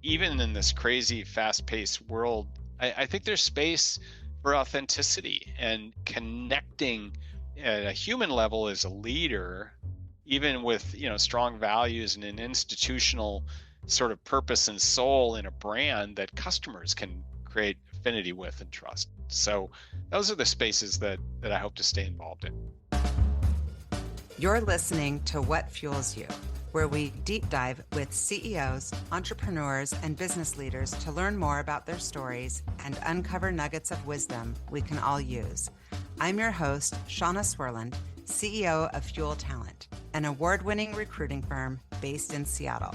even in this crazy, fast-paced world, I think there's space for authenticity and connecting at a human level as a leader, even with strong values and an institutional sort of purpose and soul in a brand that customers can create affinity with and trust. So those are the spaces that I hope to stay involved in. You're listening to What Fuels You, where we deep dive with CEOs, entrepreneurs, and business leaders to learn more about their stories and uncover nuggets of wisdom we can all use. I'm your host, Shauna Swerland, CEO of Fuel Talent, an award-winning recruiting firm based in Seattle.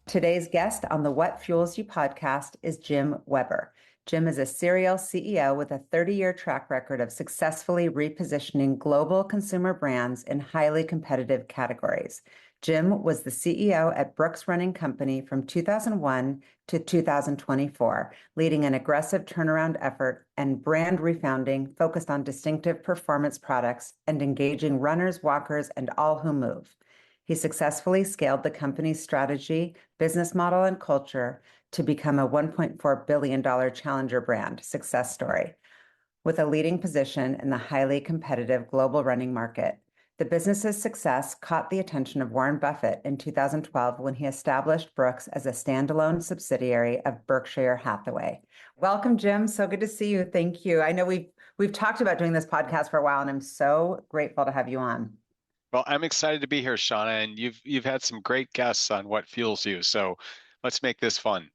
Today's guest on the What Fuels You podcast is Jim Weber. Jim is a serial CEO with a 30-year track record of successfully repositioning global consumer brands in highly competitive categories. Jim was the CEO at Brooks Running Company from 2001 to 2024, leading an aggressive turnaround effort and brand refounding focused on distinctive performance products and engaging runners, walkers, and all who move. He successfully scaled the company's strategy, business model, and culture to become a $1.4 billion challenger brand success story. With a leading position in the highly competitive global running market, the business's success caught the attention of Warren Buffett in 2012 when he established Brooks as a standalone subsidiary of Berkshire Hathaway. Welcome, Jim. So good to see you. Thank you. I know we've talked about doing this podcast for a while, and I'm so grateful to have you on. Well, I'm excited to be here, Shauna, and you've had some great guests on What Fuels You. So let's make this fun.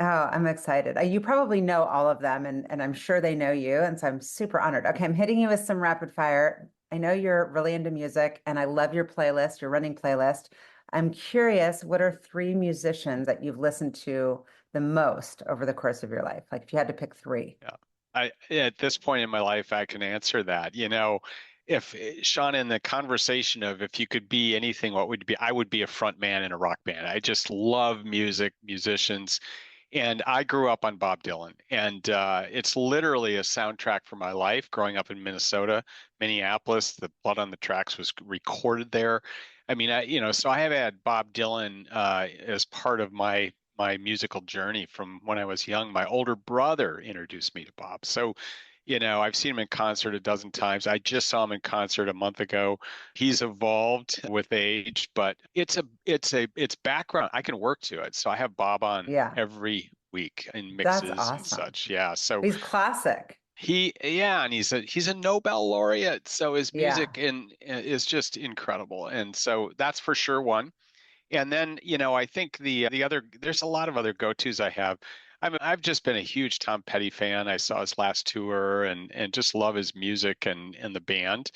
Oh, I'm excited. You probably know all of them, and I'm sure they know you. And so I'm super honored. Okay, I'm hitting you with some rapid fire. I know you're really into music, and I love your playlist, your running playlist. I'm curious, what are three musicians that you've listened to the most over the course of your life? Like if you had to pick three. Yeah, at this point in my life, I can answer that. If Shauna, in the conversation of if you could be anything, what would you be? I would be a front man in a rock band. I just love music, musicians. And I grew up on Bob Dylan, and it's literally a soundtrack for my life. Growing up in Minnesota, Minneapolis, the Blood on the Tracks was recorded there. I mean, so I have had Bob Dylan as part of my musical journey from when I was young. My older brother introduced me to Bob, so I've seen him in concert a dozen times. I just saw him in concert a month ago. He's evolved with age, but it's background. I can work to it. So I have Bob on every week in That's mixes awesome. and such. Yeah. So he's classic. And he's a Nobel laureate. So his music is just incredible. And so that's for sure one. And then, I think the other, there's a lot of other go-tos I have. I've just been a huge Tom Petty fan. I saw his last tour and just love his music and the band.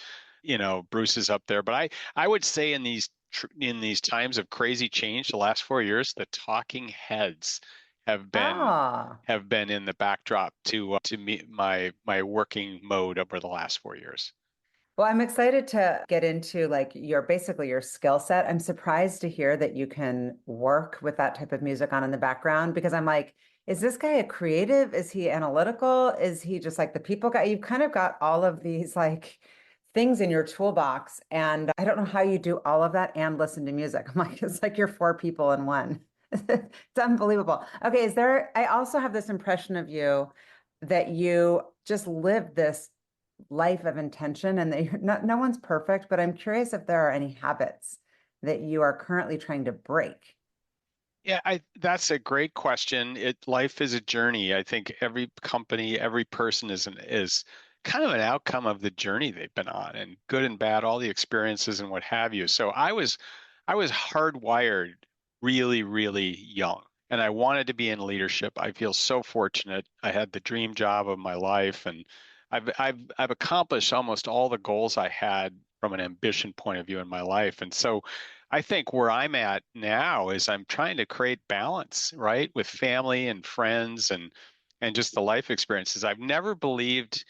Bruce is up there, but I would say in these times of crazy change, the last 4 years, the Talking Heads have been in the backdrop to me, my working mode over the last 4 years. Well, I'm excited to get into like your skill set. I'm surprised to hear that you can work with that type of music on in the background, because I'm like, is this guy a creative? Is he analytical? Is he just like the people guy? You've kind of got all of these like things in your toolbox. And I don't know how you do all of that and listen to music. I'm like, it's like you're four people in one. It's unbelievable. Okay, I also have this impression of you that you just live this life of intention, and no one's perfect, but I'm curious if there are any habits that you are currently trying to break. Yeah, that's a great question. Life is a journey. I think every company, every person is kind of an outcome of the journey they've been on, and good and bad, all the experiences and what have you. So I was hardwired really, really young, and I wanted to be in leadership. I feel so fortunate. I had the dream job of my life, and I've accomplished almost all the goals I had from an ambition point of view in my life. And so I think where I'm at now is I'm trying to create balance, right, with family and friends and just the life experiences. I've never believed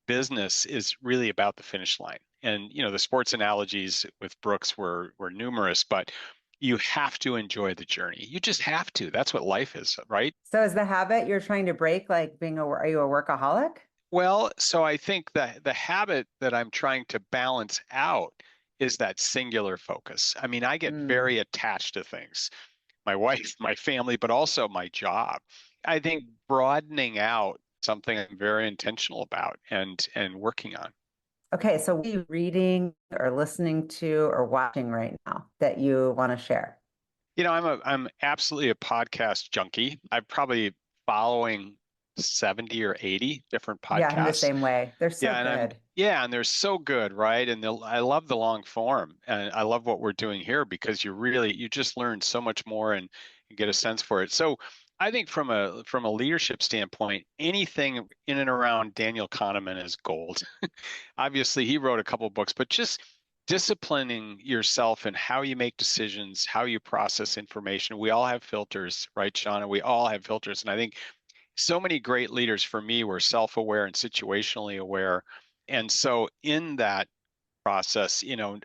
business is really about the finish line. And the sports analogies with Brooks were numerous, but you have to enjoy the journey. You just have to. That's what life is, right? So is the habit you're trying to break like are you a workaholic? Well, so I think that the habit that I'm trying to balance out is that singular focus. I mean, I get Mm. very attached to things, my wife, my family, but also my job. I think broadening out something I'm very intentional about and working on. Okay, so what are you reading or listening to or watching right now that you want to share? I'm absolutely a podcast junkie. I'm probably following 70 or 80 different Yeah, I'm the podcasts. same way. They're so good. And they're so good, right? And I love the long form, and I love what we're doing here because you just learn so much more and get a sense for it. So I think from a leadership standpoint, anything in and around Daniel Kahneman is gold. Obviously, he wrote a couple of books, but just disciplining yourself and how you make decisions, how you process information. We all have filters, right, Shauna? We all have filters, and I think so many great leaders for me were self-aware and situationally aware. And so in that process,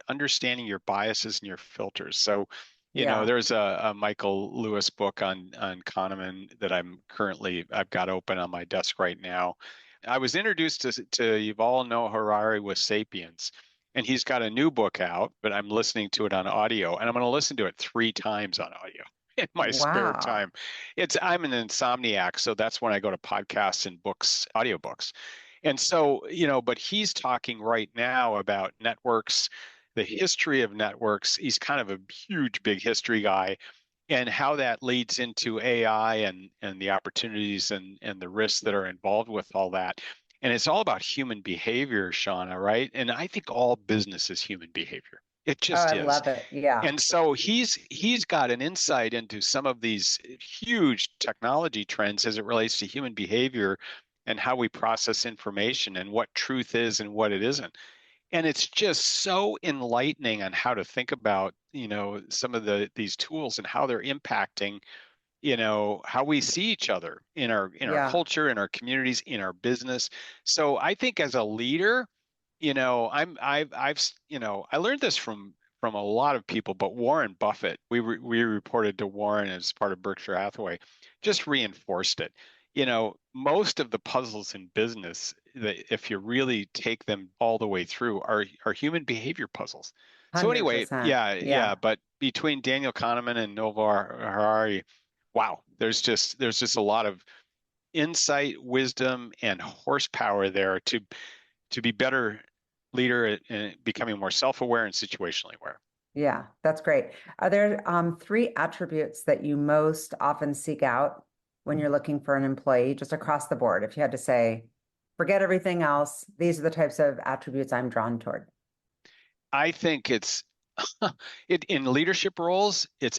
understanding your biases and your filters. So, Yeah. there's a Michael Lewis book on Kahneman that I've got open on my desk right now. I was introduced to Yuval Noah Harari with Sapiens, and he's got a new book out, but I'm listening to it on audio, and I'm going to listen to it 3 times on audio in my spare Wow. time. I'm an insomniac, so that's when I go to podcasts and books, audiobooks. And so, but he's talking right now about networks, the history of networks. He's kind of a huge, big history guy, and how that leads into AI and the opportunities and the risks that are involved with all that. And it's all about human behavior, Shauna, right? And I think all business is human behavior. It Oh, just I is. love it. Yeah. And so he's got an insight into some of these huge technology trends as it relates to human behavior and how we process information and what truth is and what it isn't. And it's just so enlightening on how to think about, some of these tools and how they're impacting, how we see each other in our Yeah. culture, in our communities, in our business. So I think as a leader, I learned this from a lot of people, but Warren Buffett, we reported to Warren as part of Berkshire Hathaway, just reinforced it. Most of the puzzles in business, that if you really take them all the way through, are human behavior puzzles. So anyway, 100%. yeah, Yeah. yeah. But between Daniel Kahneman and Novar Harari, wow, there's just a lot of insight, wisdom, and horsepower there to be better leader and becoming more self-aware and situationally aware. Yeah. That's great. Are there three attributes that you most often seek out when you're looking for an employee, just across the board? If you had to say, forget everything else, these are the types of attributes I'm drawn toward. I think it's in leadership roles, it's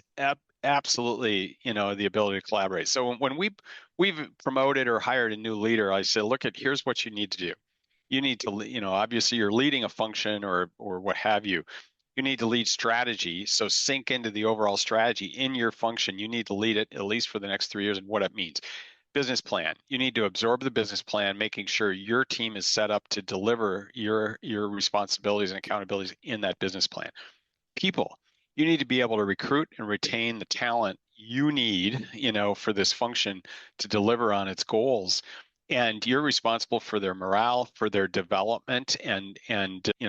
absolutely, the ability to collaborate. So when we've promoted or hired a new leader, I say, look, here's what you need to do. You need to, obviously you're leading a function or what have you. You need to lead strategy. So sink into the overall strategy in your function. You need to lead it at least for the next 3 years and what it means. Business plan. You need to absorb the business plan, making sure your team is set up to deliver your responsibilities and accountabilities in that business plan. People. You need to be able to recruit and retain the talent you need, for this function to deliver on its goals. And you're responsible for their morale, for their development, and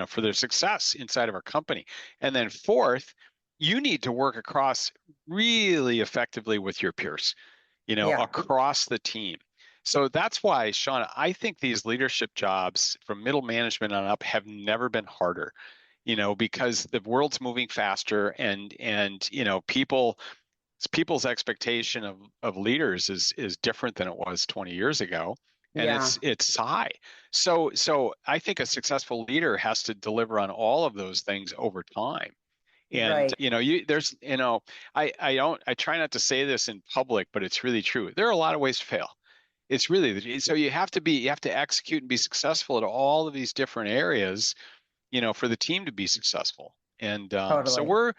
for their success inside of our company. And then fourth, you need to work across really effectively with your peers, Yeah. across the team. So that's why, Sean, I think these leadership jobs from middle management on up have never been harder, because the world's moving faster and people's expectation of leaders is different than it was 20 years ago, and Yeah. it's high. So I think a successful leader has to deliver on all of those things over time. And Right. I try not to say this in public, but it's really true. There are a lot of ways to fail. It's really so you have to execute and be successful at all of these different areas, for the team to be successful. And so Totally.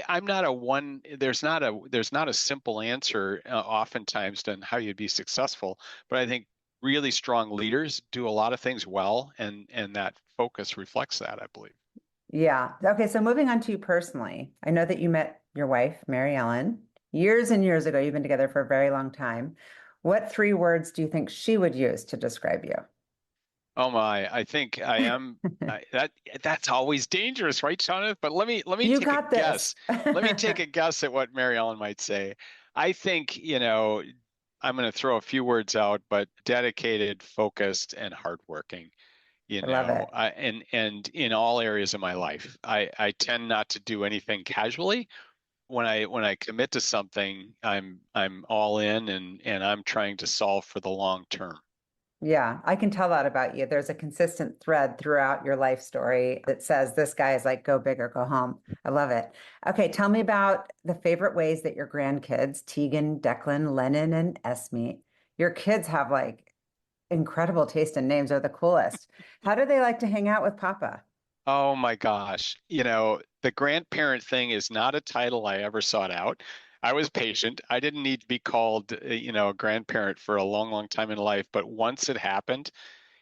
I'm not a one. There's not a simple answer oftentimes on how you'd be successful, but I think really strong leaders do a lot of things well, and that focus reflects that, I believe. Yeah. Okay. So moving on to you personally, I know that you met your wife, Mary Ellen, years and years ago. You've been together for a very long time. What three words do you think she would use to describe you? Oh my, I think I am that's always dangerous, right, Shauna? But let me You take a got guess. this. Let me take a guess at what Mary Ellen might say. I think, I'm going to throw a few words out, but dedicated, focused, and hardworking. I love it. And in all areas of my life. I tend not to do anything casually. When I commit to something, I'm all in and I'm trying to solve for the long term. Yeah, I can tell that about you. There's a consistent thread throughout your life story that says this guy is like, go big or go home. I love it. Okay, tell me about the favorite ways that your grandkids, Tegan, Declan, Lennon, and Esme, your kids have like incredible taste in names, are the coolest. How do they like to hang out with Papa? Oh my gosh. The grandparent thing is not a title I ever sought out. I was patient. I didn't need to be called, a grandparent for a long, long time in life. But once it happened,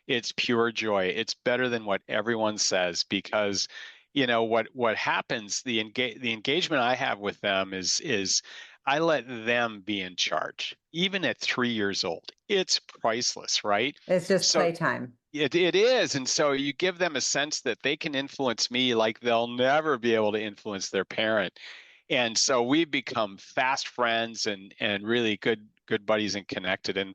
it's pure joy. It's better than what everyone says because, what happens, the engagement I have with them is I let them be in charge, even at 3 years old. It's priceless, right? It's just So playtime. it is. And so you give them a sense that they can influence me like they'll never be able to influence their parent. And so we become fast friends and really good buddies and connected. And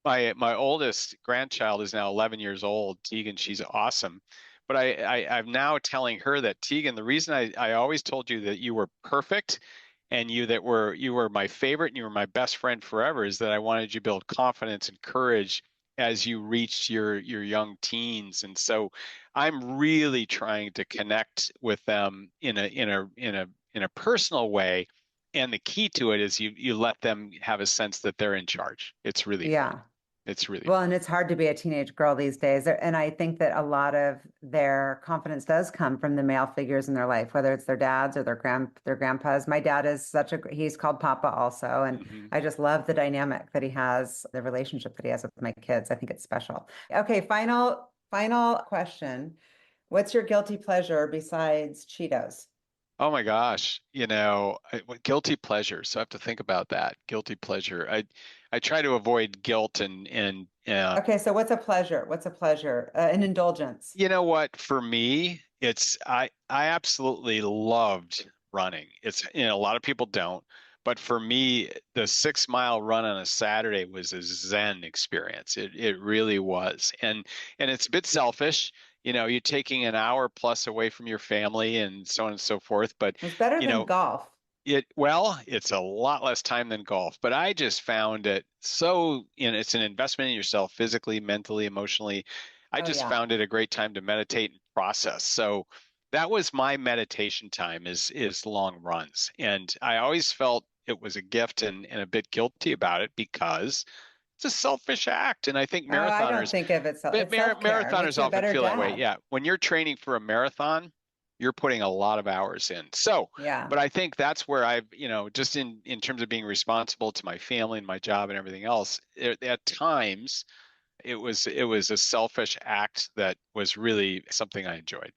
my oldest grandchild is now 11 years old, Tegan. She's awesome. But I'm now telling her that, Tegan, the reason I always told you that you were perfect and you were my favorite and you were my best friend forever is that I wanted you to build confidence and courage as you reached your young teens. And so I'm really trying to connect with them in a personal way. And the key to it is you let them have a sense that they're in charge. It's really fun. Yeah. It's really Well, fun. and it's hard to be a teenage girl these days. And I think that a lot of their confidence does come from the male figures in their life, whether it's their dads or their grandpas. My dad is he's called Papa also. And Hmm. I just love the dynamic that he has, the relationship that he has with my kids. I think it's special. Okay, final question. What's your guilty pleasure besides Cheetos? Oh my gosh, guilty pleasure. So I have to think about that. Guilty pleasure. I try to avoid guilt and Okay, so what's a pleasure? What's a pleasure? An indulgence. you know what? For me, I absolutely loved running. A lot of people don't, but for me, the 6 mile run on a Saturday was a Zen experience. It really was. And it's a bit selfish. You're taking an hour plus away from your family and so on and so forth. But It's better you than know, golf. it's a lot less time than golf, but I just found it so, it's an investment in yourself physically, mentally, emotionally. I Oh, just yeah. found it a great time to meditate and process. So that was my meditation time is long runs. And I always felt it was a gift and a bit guilty about it because it's a selfish act. And I think Oh, I don't think of it but it's self-care. It makes marathoners you a often better feel that way. dad. Yeah. When you're training for a marathon, you're putting a lot of hours in. So, Yeah. but I think that's where I've, just in terms of being responsible to my family and my job and everything else, at times it was a selfish act that was really something I enjoyed.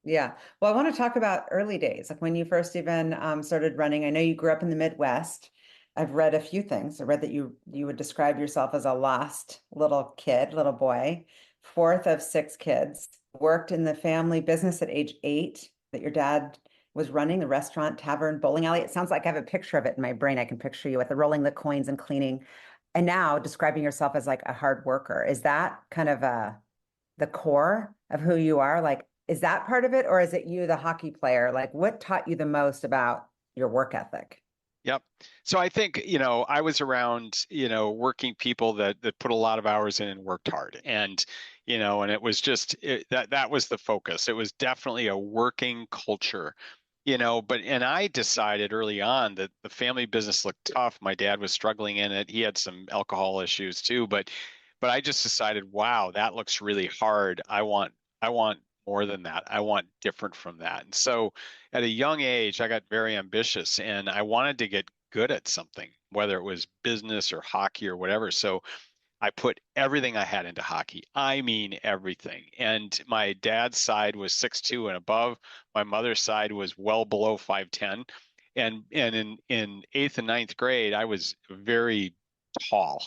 Yeah. Well, I want to talk about early days, like when you first even started running. I know you grew up in the Midwest. I've read a few things. I read that you would describe yourself as a lost little kid, little boy, fourth of six kids, worked in the family business at age 8, that your dad was running the restaurant, tavern, bowling alley. It sounds like I have a picture of it in my brain. I can picture you with the rolling the coins and cleaning. And now describing yourself as like a hard worker. Is that kind of the core of who you are? Like, is that part of it, or is it you, the hockey player? Like, what taught you the most about your work ethic? Yep. So I think, I was around, working people that put a lot of hours in and worked hard. And it was just that was the focus. It was definitely a working culture, and I decided early on that the family business looked tough. My dad was struggling in it. He had some alcohol issues too, but I just decided, wow, that looks really hard. I want more than that. I want different from that. And so at a young age, I got very ambitious and I wanted to get good at something, whether it was business or hockey or whatever. So I put everything I had into hockey. I mean, everything. And my dad's side was 6'2" and above. My mother's side was well below 5'10". And in eighth and ninth grade, I was very tall.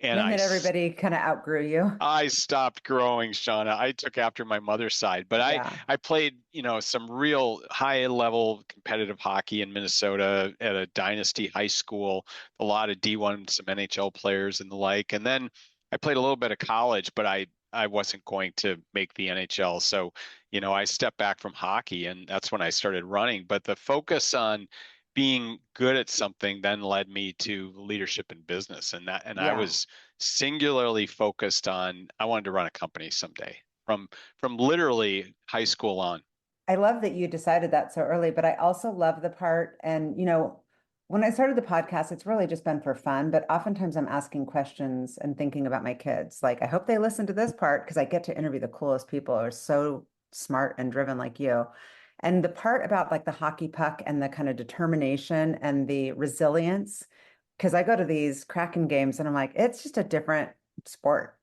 And And then everybody kind of outgrew you. I stopped growing, Shauna. I took after my mother's side, but Yeah. I played, some real high level competitive hockey in Minnesota at a dynasty high school, a lot of D1, some NHL players and the like. And then I played a little bit of college, but I wasn't going to make the NHL. So, I stepped back from hockey and that's when I started running. But the focus on being good at something then led me to leadership in business. And I Yeah. was singularly focused on I wanted to run a company someday from literally high school on. I love that you decided that so early, but I also love the part. And, when I started the podcast, it's really just been for fun, but oftentimes I'm asking questions and thinking about my kids. Like, I hope they listen to this part because I get to interview the coolest people who are so smart and driven like you. And the part about like the hockey puck and the kind of determination and the resilience, because I go to these Kraken games and I'm like, it's just a different sport.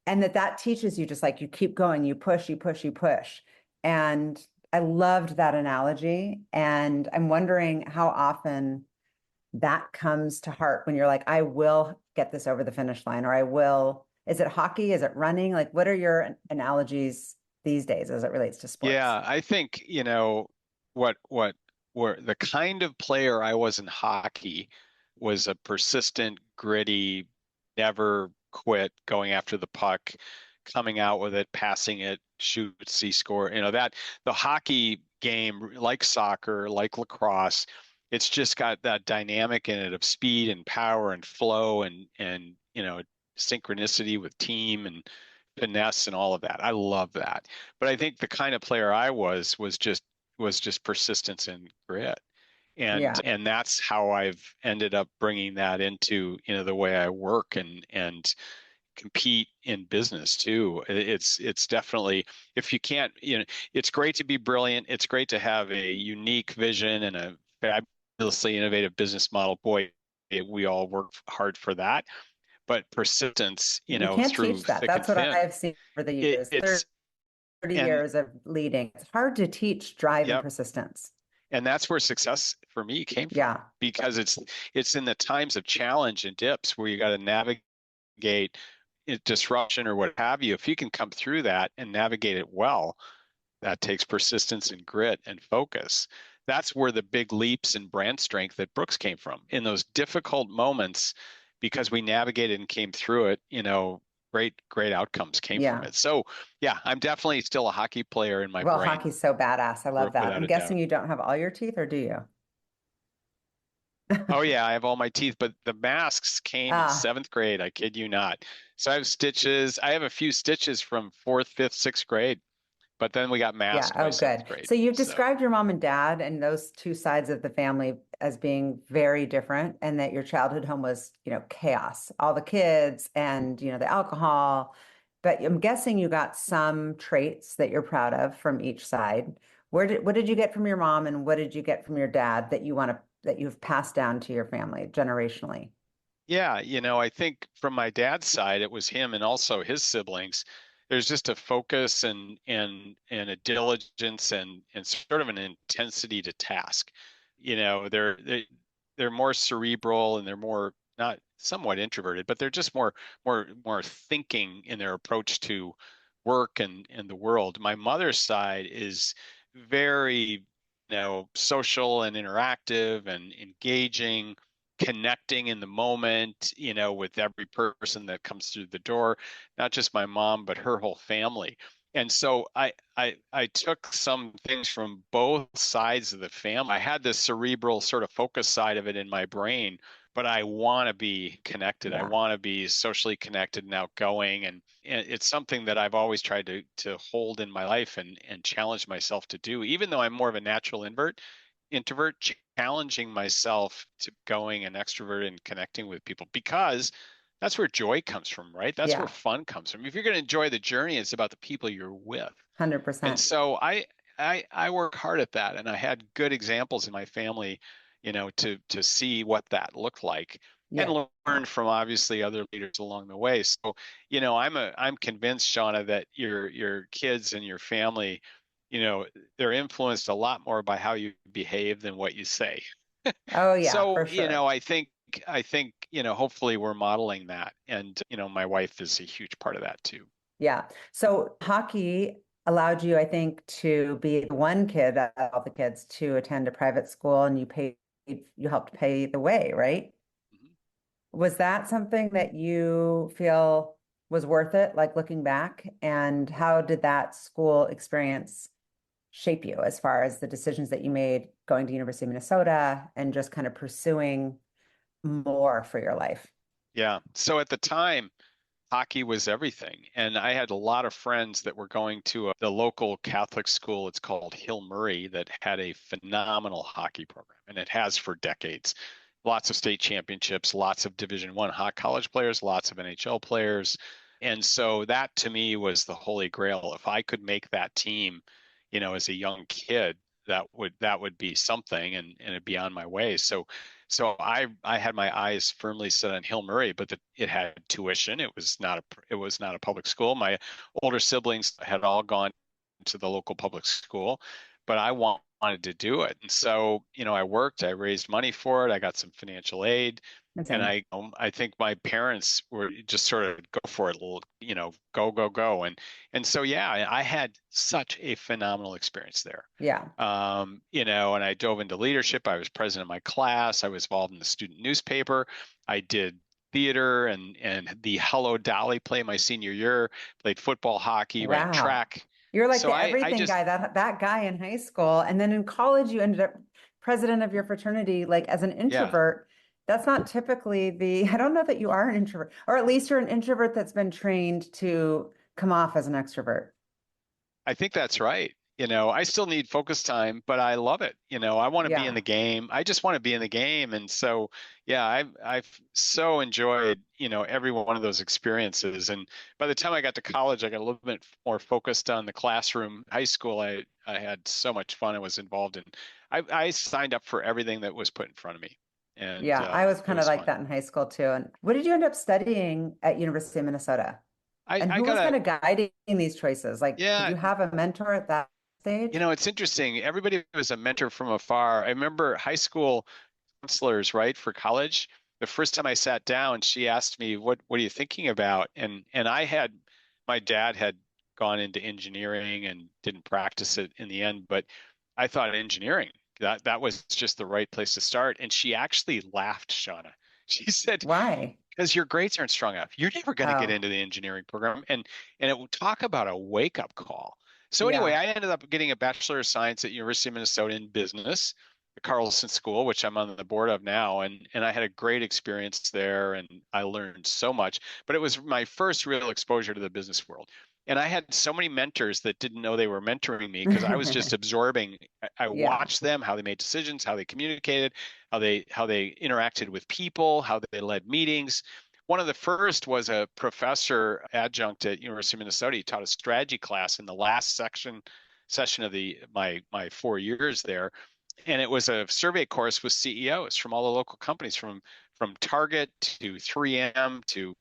And that teaches you just like you keep going, you push, you push, you push. And I loved that analogy. And I'm wondering how often that comes to heart when you're like, I will get this over the finish line, or I will. Is it hockey? Is it running? Like, what are your analogies these days as it relates to sports? Yeah, I think, what were the kind of player I was in hockey was a persistent, gritty, never quit going after the puck, coming out with it, passing it, shoot, see, score. That the hockey game, like soccer, like lacrosse, it's just got that dynamic in it of speed and power and flow and synchronicity with team and finesse and all of that. I love that. But I think the kind of player I was just persistence and grit. Yeah. And that's how I've ended up bringing that into, the way I work and compete in business too. It's definitely if you can't, it's great to be brilliant. It's great to have a unique vision and a fabulously innovative business model. Boy, we all work hard for that. But persistence, You can't through teach that. thick and That's what thin, I've seen over the it, years, it's 30 and years of leading. It's hard to teach drive and yep. persistence. And that's where success for me came from Yeah. because it's in the times of challenge and dips where you got to navigate disruption or what have you. If you can come through that and navigate it well, that takes persistence and grit and focus. That's where the big leaps in brand strength at Brooks came from. In those difficult moments, because we navigated and came through it, great outcomes came from Yeah. it. So, yeah, I'm definitely still a hockey player in my Well, brain, hockey's so badass. I love that. without I'm a doubt. guessing you don't have all your teeth, or do you? Oh yeah, I have all my teeth, but the masks came in Ah, seventh grade. I kid you not. So I have stitches. I have a few stitches from fourth, fifth, sixth grade, but then we got yeah. masked by Oh, seventh good. grade. So you've So described your mom and dad and those two sides of the family as being very different, and that your childhood home was, chaos, all the kids and, the alcohol. But I'm guessing you got some traits that you're proud of from each side. What did you get from your mom and what did you get from your dad that you've passed down to your family generationally? yeah, I think from my dad's side, it was him and also his siblings. There's just a focus and a diligence and sort of an intensity to task. They're more cerebral and they're more not somewhat introverted, but they're just more thinking in their approach to work and the world. My mother's side is very, social and interactive and engaging, connecting in the moment, with every person that comes through the door, not just my mom, but her whole family. And so I took some things from both sides of the family. I had this cerebral sort of focus side of it in my brain, but I want to be connected. I Yeah. want to be socially connected and outgoing. And it's something that I've always tried to hold in my life and challenge myself to do, even though I'm more of a natural introvert, challenging myself to going and extrovert and connecting with people because that's where joy comes from, right? That's where Yeah. fun comes from. If you're going to enjoy the journey, it's about the people you're with. And 100%. so I work hard at that, and I had good examples in my family, to see what that looked like, and Yeah. learn from obviously other leaders along the way. So, I'm convinced, Shauna, that your kids and your family, they're influenced a lot more by how you behave than what you say. Oh, yeah, for So, sure. I think I think, hopefully we're modeling that. And, my wife is a huge part of that too. Yeah. So hockey allowed you, I think, to be the one kid out of all the kids to attend a private school, and you helped pay the way, right? Mhm. Was that something that you feel was worth it, like looking back? And how did that school experience shape you as far as the decisions that you made going to University of Minnesota and just kind of pursuing more for your life? Yeah. So at the time, hockey was everything. And I had a lot of friends that were going to the local Catholic school. It's called Hill Murray, that had a phenomenal hockey program, and it has for decades. Lots of state championships, lots of Division One hot college players, lots of NHL players. And so that to me was the holy grail. If I could make that team, as a young kid, that would be something, and it'd be on my way. So I had my eyes firmly set on Hill Murray, but it had tuition. It was not a public school. My older siblings had all gone to the local public school, but I wanted to do it. And so, I worked, I raised money for it, I got some financial aid, and Amazing. I think my parents were just sort of go for it, go, go, go. And so, yeah, I had such a phenomenal experience there. Yeah. And I dove into leadership. I was president of my class. I was involved in the student newspaper. I did theater and the Hello Dolly play my senior year, played football, hockey, ran Wow. track. You're like So the I everything just, guy, that guy in high school. And then in college, you ended up president of your fraternity, like as an yeah, introvert. That's not typically I don't know that you are an introvert, or at least you're an introvert that's been trained to come off as an extrovert. I think that's right. I still need focus time, but I love it. I want to be in Yeah. the game. I just want to be in the game. And so, yeah, I've so enjoyed, every one of those experiences. And by the time I got to college, I got a little bit more focused on the classroom. High school, I had so much fun. I was involved in. I signed up for everything that was put in front of me, and Yeah. I was it kind of was like fun. that in high school too. And what did you end up studying at University of Minnesota? I And I who got was kind a of guiding these choices? Like, did yeah. you have a mentor at that stage? It's interesting. Everybody was a mentor from afar. I remember high school counselors, right, for college. The first time I sat down, she asked me, "What are you thinking about?" And my dad had gone into engineering and didn't practice it in the end, but I thought engineering, that was just the right place to start. And she actually laughed, Shauna. She said, Why? because your grades aren't strong enough. You're never going to get Oh, into the engineering program. And it will talk about a wake up call. So anyway, yeah. I ended up getting a Bachelor of Science at University of Minnesota in business, the Carlson School, which I'm on the board of now, and I had a great experience there, and I learned so much. But it was my first real exposure to the business world. And I had so many mentors that didn't know they were mentoring me because I was just absorbing. I Yeah. watched them, how they made decisions, how they communicated, how they interacted with people, how they led meetings. One of the first was a professor adjunct at University of Minnesota. He taught a strategy class in the last session of my 4 years there, and it was a survey course with CEOs from all the local companies, from Target to 3M to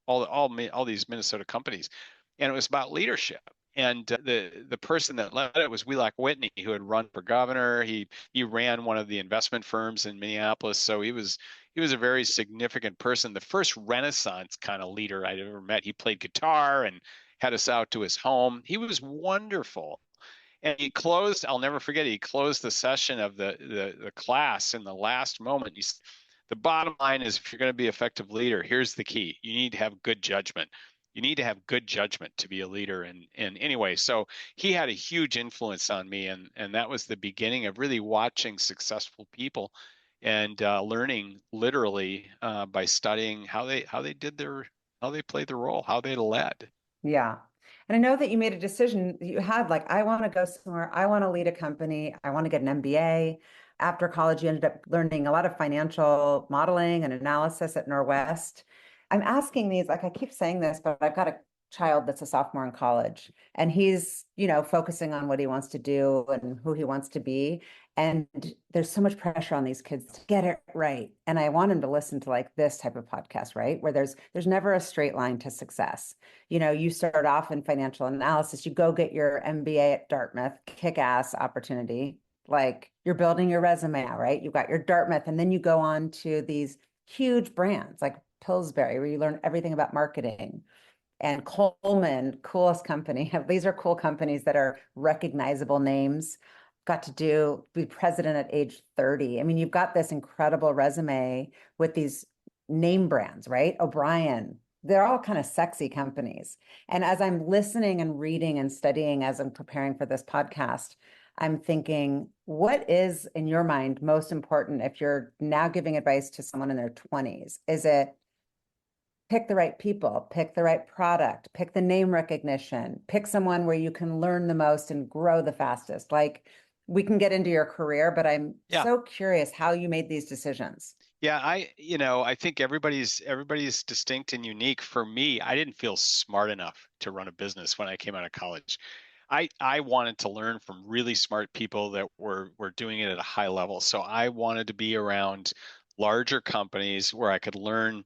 all these Minnesota companies, and it was about leadership. And the person that led it was Wheelock Whitney, who had run for governor. He ran one of the investment firms in Minneapolis, so he was a very significant person, the first Renaissance kind of leader I'd ever met. He played guitar and had us out to his home. He was wonderful. And I'll never forget, he closed the session of the class in the last moment. The bottom line is, if you're going to be an effective leader, here's the key. You need to have good judgment. You need to have good judgment to be a leader. And anyway, so he had a huge influence on me. And that was the beginning of really watching successful people and learning literally by studying how they played the role, how they led. Yeah. And I know that you made a decision that you had like, I want to go somewhere. I want to lead a company. I want to get an MBA. After college, you ended up learning a lot of financial modeling and analysis at Norwest. I'm asking these, like I keep saying this, but I've got a child that's a sophomore in college and he's, focusing on what he wants to do and who he wants to be. And there's so much pressure on these kids to get it right. And I want him to listen to like this type of podcast, right? Where there's never a straight line to success. You start off in financial analysis, you go get your MBA at Dartmouth, kick-ass opportunity. Like you're building your resume out, right? You've got your Dartmouth, and then you go on to these huge brands like Pillsbury, where you learn everything about marketing, and Coleman, coolest company. These are cool companies that are recognizable names. Got to be president at age 30. I mean, you've got this incredible resume with these name brands, right? O'Brien. They're all kind of sexy companies. And as I'm listening and reading and studying as I'm preparing for this podcast, I'm thinking, what is in your mind most important if you're now giving advice to someone in their 20s? Is it pick the right people, pick the right product, pick the name recognition, pick someone where you can learn the most and grow the fastest? Like, we can get into your career, but I'm Yeah. so curious how you made these decisions. Yeah, I think everybody's distinct and unique. For me, I didn't feel smart enough to run a business when I came out of college. I wanted to learn from really smart people that were doing it at a high level. So I wanted to be around larger companies where I could learn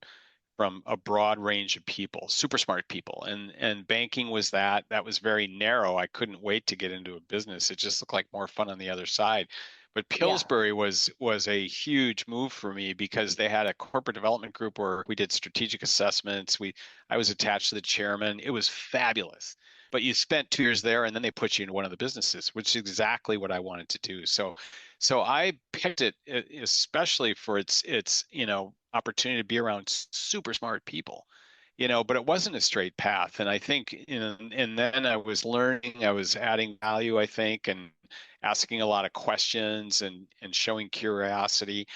from a broad range of people, super smart people. And banking was that was very narrow. I couldn't wait to get into a business. It just looked like more fun on the other side. But Yeah. Pillsbury was a huge move for me because they had a corporate development group where we did strategic assessments. I was attached to the chairman. It was fabulous. But you spent 2 years there and then they put you into one of the businesses, which is exactly what I wanted to do. So I picked it especially for its opportunity to be around super smart people, but it wasn't a straight path. And I think, and then I was learning, I was adding value, I think, and asking a lot of questions and showing curiosity.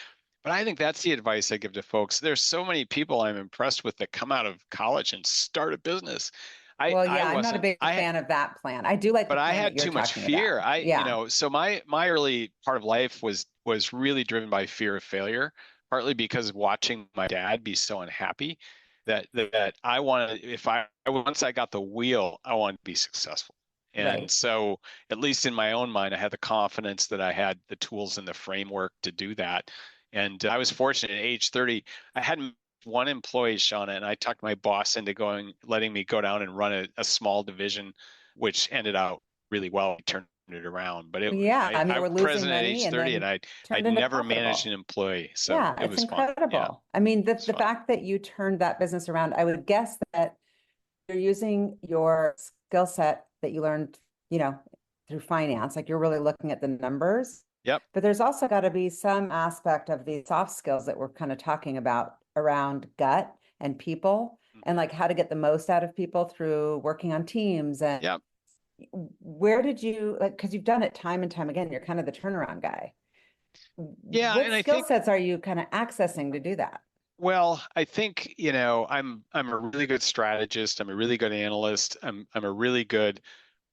But I think that's the advice I give to folks. There's so many people I'm impressed with that come out of college and start a business. I Well, I yeah, I'm not a wasn't. big fan of that plan. I do like the But I plan that had you're too much talking about. fear. Yeah. So my early part of life was really driven by fear of failure, partly because of watching my dad be so unhappy that I wanted, if I once I got the wheel, I wanted to be successful. And Right. so, at least in my own mind, I had the confidence that I had the tools and the framework to do that. And I was fortunate at age 30, I hadn't one employee, Shauna, and I talked my boss into letting me go down and run a small division, which ended out really well. I turned it around, but Yeah. I mean, I we're was losing president at money age and 30, and then I'd turned into never managed profitable. an employee, so Yeah, it it's was fun. Yeah, incredible. I mean, it's the fun. fact that you turned that business around, I would guess that you're using your skill set that you learned, you know, through finance, like you're really looking at the numbers. Yep. But there's also got to be some aspect of the soft skills that we're kind of talking about around gut and people and Hmm. like how to get the most out of people through working on teams. And Yep. where did you like, because you've done it time and time again, you're kind of the turnaround guy. Yeah, What and I skill think, sets are you kind of accessing to do that? well, I think, I'm a really good strategist. I'm a really good analyst. I'm a really good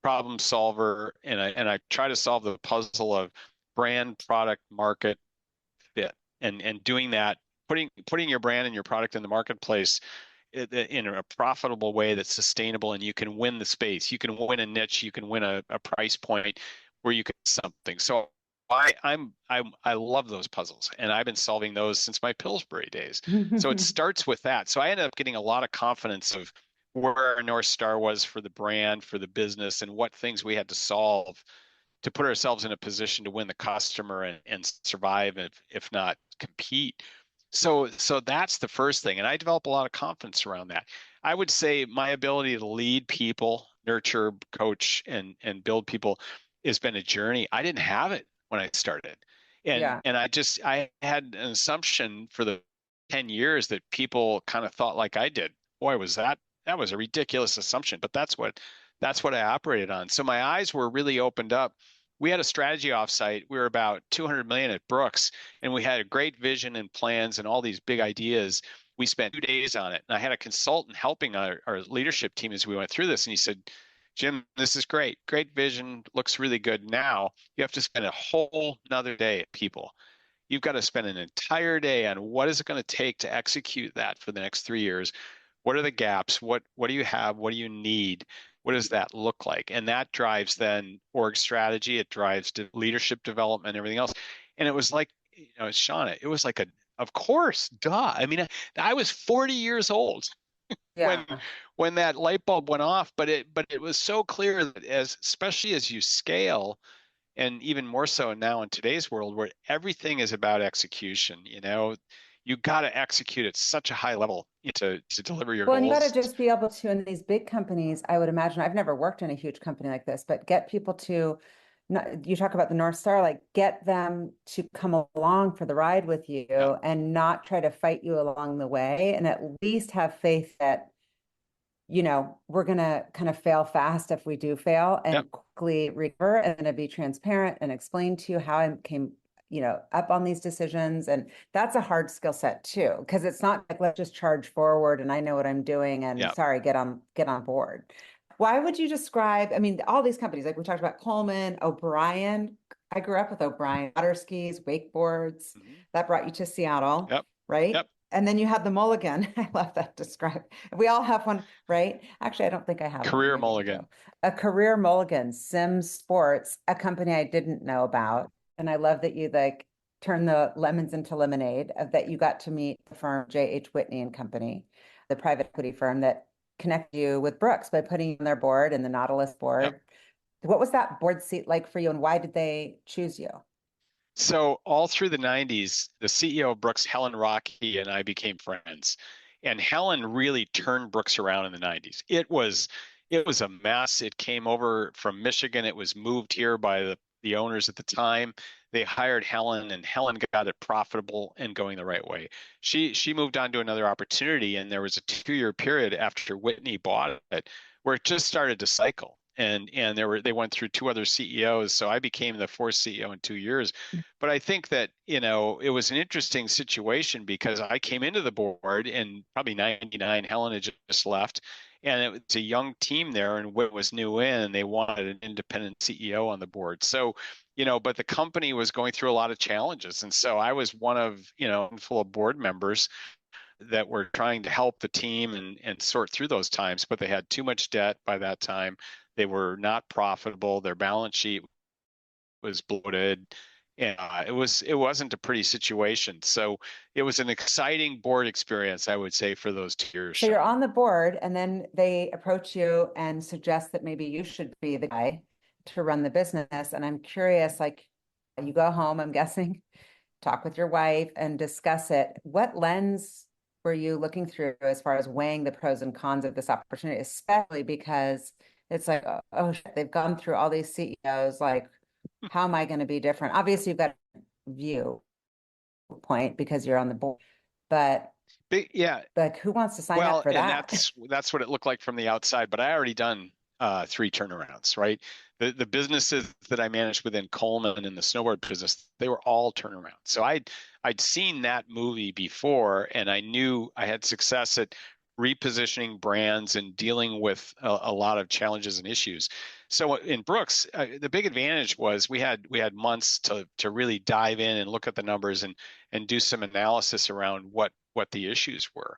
problem solver, and I try to solve the puzzle of brand, product, market fit, and doing that, putting your brand and your product in the marketplace in a profitable way that's sustainable, and you can win the space. You can win a niche. You can win a price point where you can something. So I love those puzzles, and I've been solving those since my Pillsbury days. So it starts with that. So I ended up getting a lot of confidence of where our North Star was for the brand, for the business, and what things we had to solve to put ourselves in a position to win the customer and survive, if not compete. So that's the first thing. And I develop a lot of confidence around that. I would say my ability to lead people, nurture, coach, and build people has been a journey. I didn't have it when I started. And Yeah. and I had an assumption for the 10 years that people kind of thought like I did. Boy, that was a ridiculous assumption, but that's what I operated on. So my eyes were really opened up. We had a strategy offsite. We were about 200 million at Brooks, and we had a great vision and plans and all these big ideas. We spent 2 days on it. And I had a consultant helping our leadership team as we went through this. And he said, Jim, this is great. Great vision. Looks really good. Now you have to spend a whole another day at people. You've got to spend an entire day on what is it going to take to execute that for the next 3 years. What are the gaps? What do you have? What do you need? What does that look like? And that drives then org strategy. It drives leadership development, everything else. And it was like, Shauna, it was like of course, duh. I mean, I was 40 years old when Yeah. when that light bulb went off, but it was so clear that especially as you scale, and even more so now in today's world where everything is about execution. you got to execute at such a high level to deliver your Well, and you got to goals. just be able to, in these big companies, I would imagine, I've never worked in a huge company like this, but get people to, not, you talk about the North Star, like get them to come along for the ride with you Yep, and not try to fight you along the way, and at least have faith that we're going to kind of fail fast if we do fail yep, and quickly recover and to be transparent and explain to you how I came, up on these decisions. And that's a hard skill set too, because it's not like let's just charge forward and I know what I'm doing and yep. sorry, get on board. Why would you describe, I mean, all these companies, like we talked about Coleman, O'Brien. I grew up with O'Brien, water skis, wakeboards. Mhm. That brought you to Seattle, Yep, right? yep. And then you had the mulligan. I love that describe. We all have one, right? Actually, I don't think I have one. Career Maybe you do. mulligan. A career mulligan, Sims Sports, a company I didn't know about. And I love that you like turn the lemons into lemonade, of that you got to meet the firm J.H. Whitney and Company, the private equity firm that connected you with Brooks by putting you on their board and the Nautilus Yep. board. What was that board seat like for you and why did they choose you? So all through the 90s, the CEO of Brooks, Helen Rocky, and I became friends. And Helen really turned Brooks around in the 90s. It was a mess. It came over from Michigan. It was moved here by the owners at the time. They hired Helen and Helen got it profitable and going the right way. She moved on to another opportunity, and there was a 2-year period after Whitney bought it where it just started to cycle. And they went through 2 other CEOs. So I became the fourth CEO in 2 years. But I think that, it was an interesting situation because I came into the board in probably 99. Helen had just left. And it was a young team there, and Whit was new in, and they wanted an independent CEO on the board. So, but the company was going through a lot of challenges. And so I was one of, full of board members that were trying to help the team and sort through those times, but they had too much debt by that time. They were not profitable. Their balance sheet was bloated. And it wasn't a pretty situation. So it was an exciting board experience, I would say, for those 2 years, So you're Sean. on the board, and then they approach you and suggest that maybe you should be the guy to run the business. And I'm curious, like, you go home, I'm guessing, talk with your wife and discuss it. What lens were you looking through as far as weighing the pros and cons of this opportunity, especially because it's like, oh, shit, they've gone through all these CEOs. Like, how am I going to be different? Obviously, you've got a viewpoint because you're on the board, but Yeah, like, who wants to sign up well, for and that? that's what it looked like from the outside, but I already done 3 turnarounds, right? The businesses that I managed within Coleman and the snowboard business, they were all turnarounds. So I'd seen that movie before, and I knew I had success at repositioning brands and dealing with a lot of challenges and issues. So in Brooks, the big advantage was we had months to really dive in and look at the numbers and do some analysis around what the issues were.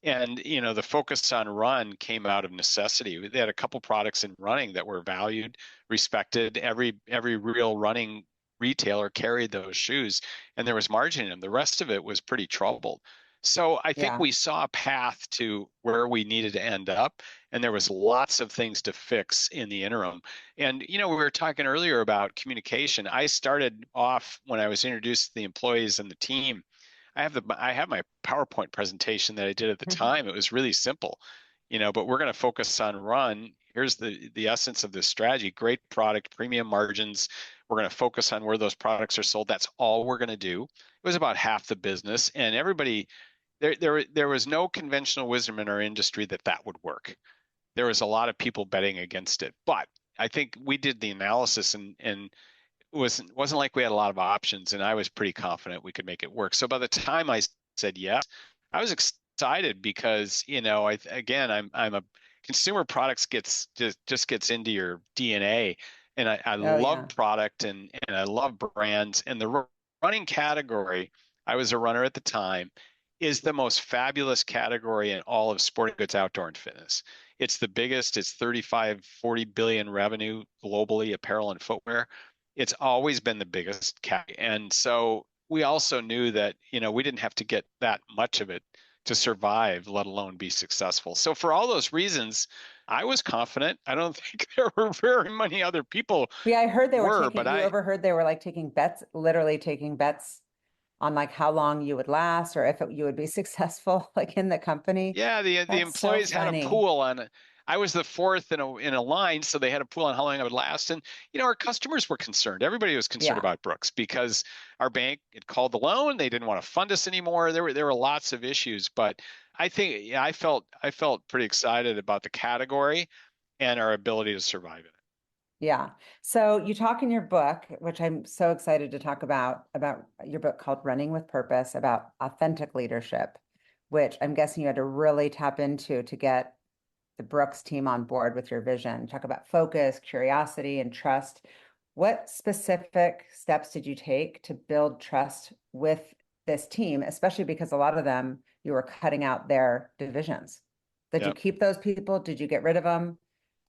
And the focus on run came out of necessity. They had a couple products in running that were valued, respected. Every real running retailer carried those shoes, and there was margin in them. The rest of it was pretty troubled. So I think Yeah. we saw a path to where we needed to end up, and there was lots of things to fix in the interim. And we were talking earlier about communication. I started off when I was introduced to the employees and the team. I have my PowerPoint presentation that I did at the time. It was really simple, but we're going to focus on run. Here's the essence of this strategy. Great product, premium margins. We're going to focus on where those products are sold. That's all we're going to do. It was about half the business, and everybody there was no conventional wisdom in our industry that would work. There was a lot of people betting against it, but I think we did the analysis and wasn't like we had a lot of options, and I was pretty confident we could make it work. So by the time I said yes, I was excited because again I'm a consumer products just gets into your DNA, and I Oh, love yeah. product and I love brands, and the running category. I was a runner at the time. Is the most fabulous category in all of sporting goods, outdoor, and fitness. It's the biggest. It's 35-40 billion revenue globally, apparel and footwear. It's always been the biggest category. And so we also knew that, we didn't have to get that much of it to survive, let alone be successful. So for all those reasons, I was confident. I don't think there were very many other people Yeah, I heard they were were, taking, but you overheard they were like taking bets, literally taking bets on like how long you would last or if you would be successful like in the company. Yeah, the That's so employees had a funny. pool on. I was the fourth in a line, so they had a pool on how long I would last. And our customers were concerned. Everybody was concerned Yeah. about Brooks because our bank had called the loan. They didn't want to fund us anymore. There were lots of issues, but I think yeah, I felt pretty excited about the category and our ability to survive it. Yeah. So you talk in your book, which I'm so excited to talk about your book called Running with Purpose, about authentic leadership, which I'm guessing you had to really tap into to get the Brooks team on board with your vision. Talk about focus, curiosity, and trust. What specific steps did you take to build trust with this team, especially because a lot of them you were cutting out their divisions? Did you Yeah. keep those people? Did you get rid of them?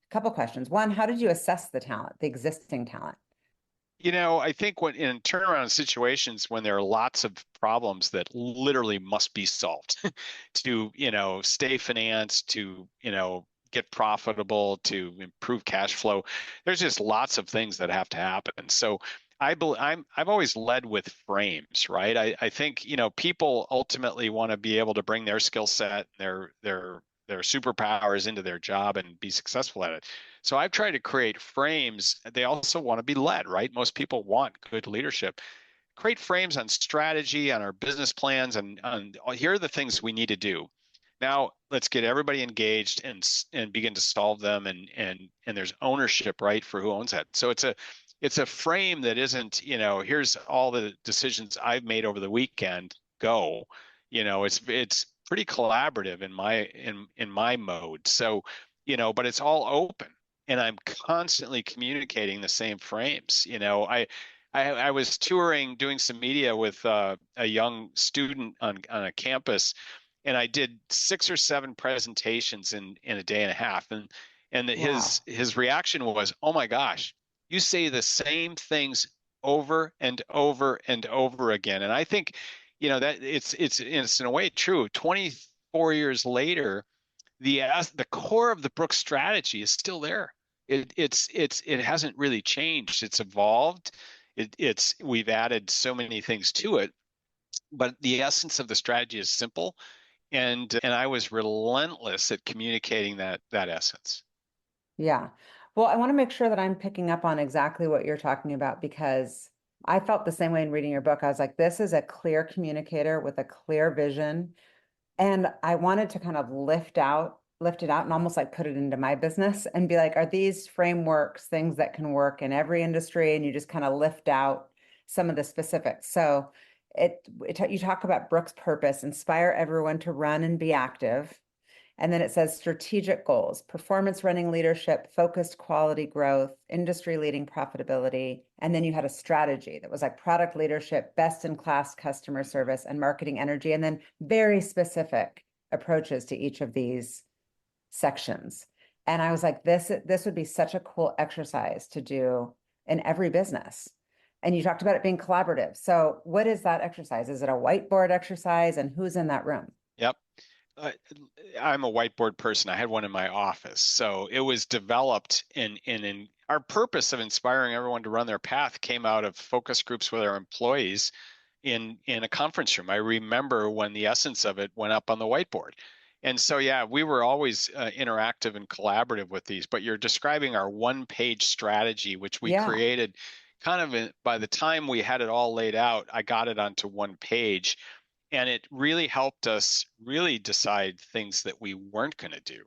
A couple questions. One, how did you assess the talent, the existing talent? I think when in turnaround situations when there are lots of problems that literally must be solved to, stay financed, to, get profitable, to improve cash flow, there's just lots of things that have to happen. So I've always led with frames, right? I think, people ultimately want to be able to bring their skill set, their superpowers into their job and be successful at it. So I've tried to create frames. They also want to be led, right? Most people want good leadership. Create frames on strategy, on our business plans, and on here are the things we need to do. Now let's get everybody engaged and begin to solve them. And there's ownership, right, for who owns that. So it's a frame that isn't, here's all the decisions I've made over the weekend. Go. It's pretty collaborative in my mode. So, but it's all open and I'm constantly communicating the same frames. I was touring, doing some media with a young student on a campus, and I did 6 or 7 presentations in a day and a half, and his Wow. his reaction was, "Oh my gosh, you say the same things over and over and over again." And I think, that it's in a way true. 24 years later, the core of the Brooks strategy is still there. It hasn't really changed. It's evolved. We've added so many things to it, but the essence of the strategy is simple. And I was relentless at communicating that essence. Yeah. Well, I want to make sure that I'm picking up on exactly what you're talking about because I felt the same way in reading your book. I was like, this is a clear communicator with a clear vision. And I wanted to kind of lift it out and almost like put it into my business and be like, are these frameworks things that can work in every industry? And you just kind of lift out some of the specifics. So you talk about Brooks' purpose, inspire everyone to run and be active. And then it says strategic goals, performance running leadership, focused quality growth, industry leading profitability. And then you had a strategy that was like product leadership, best in class customer service, and marketing energy. And then very specific approaches to each of these sections. And I was like, this would be such a cool exercise to do in every business. And you talked about it being collaborative. So what is that exercise? Is it a whiteboard exercise? And who's in that room? Yep. Uh, I'm a whiteboard person. I had one in my office. So it was developed in our purpose of inspiring everyone to run their path came out of focus groups with our employees in a conference room. I remember when the essence of it went up on the whiteboard. And so, yeah, we were always interactive and collaborative with these, but you're describing our one-page strategy, which we Yeah. created kind of by the time we had it all laid out, I got it onto one page. And it really helped us really decide things that we weren't going to do,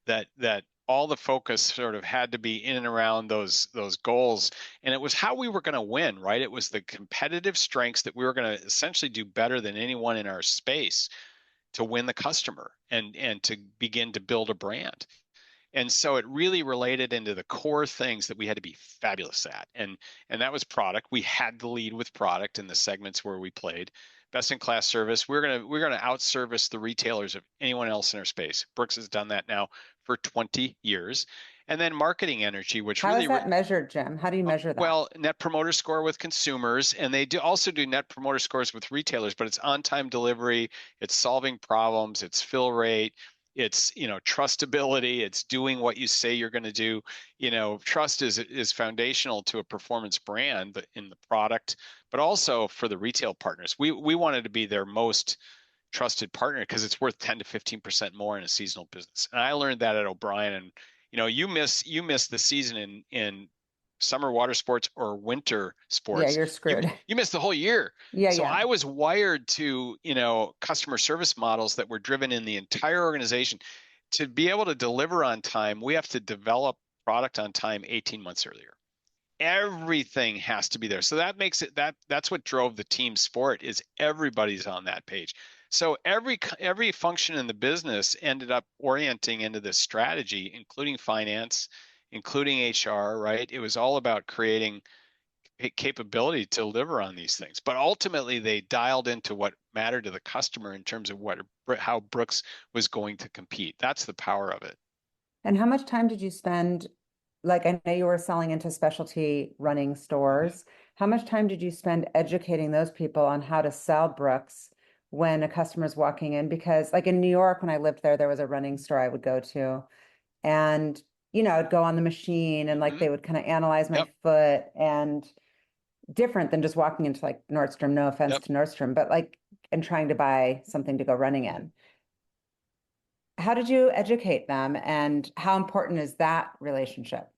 that all the focus sort of had to be in and around those goals, and it was how we were going to win, right? It was the competitive strengths that we were going to essentially do better than anyone in our space to win the customer and to begin to build a brand. And so it really related into the core things that we had to be fabulous at. And that was product. We had to lead with product in the segments where we played. Best in class service. We're gonna outservice the retailers of anyone else in our space. Brooks has done that now for 20 years. And then marketing energy, which How is really that measured, Jim? How do you measure that? well, net promoter score with consumers, and they do also do net promoter scores with retailers, but it's on time delivery, it's solving problems, it's fill rate, It's, trustability. It's doing what you say you're going to do. Trust is foundational to a performance brand in the product, but also for the retail partners. We wanted to be their most trusted partner because it's worth 10 to 15% more in a seasonal business. And I learned that at O'Brien. And you miss the season in summer water sports or winter Yeah, sports, you're you screwed. you miss the whole year. Yeah, So yeah. I was wired to, customer service models that were driven in the entire organization. To be able to deliver on time, we have to develop product on time 18 months earlier. Everything has to be there. So that makes it that's what drove the team sport is everybody's on that page. So every function in the business ended up orienting into this strategy, including finance, including HR, right? It was all about creating capability to deliver on these things. But ultimately, they dialed into what mattered to the customer in terms of how Brooks was going to compete. That's the power of it. And how much time did you spend? Like, I know you were selling into specialty running Mhm. stores. How much time did you spend educating those people on how to sell Brooks when a customer's walking in? Because, like in New York, when I lived there, there was a running store I would go to, and I'd go on the machine and like Mhm. they would kind of analyze my Yep. foot, and different than just walking into like Nordstrom, no offense Yep. to Nordstrom, but like and trying to buy something to go running Mhm. in. How did you educate them and how important is that relationship?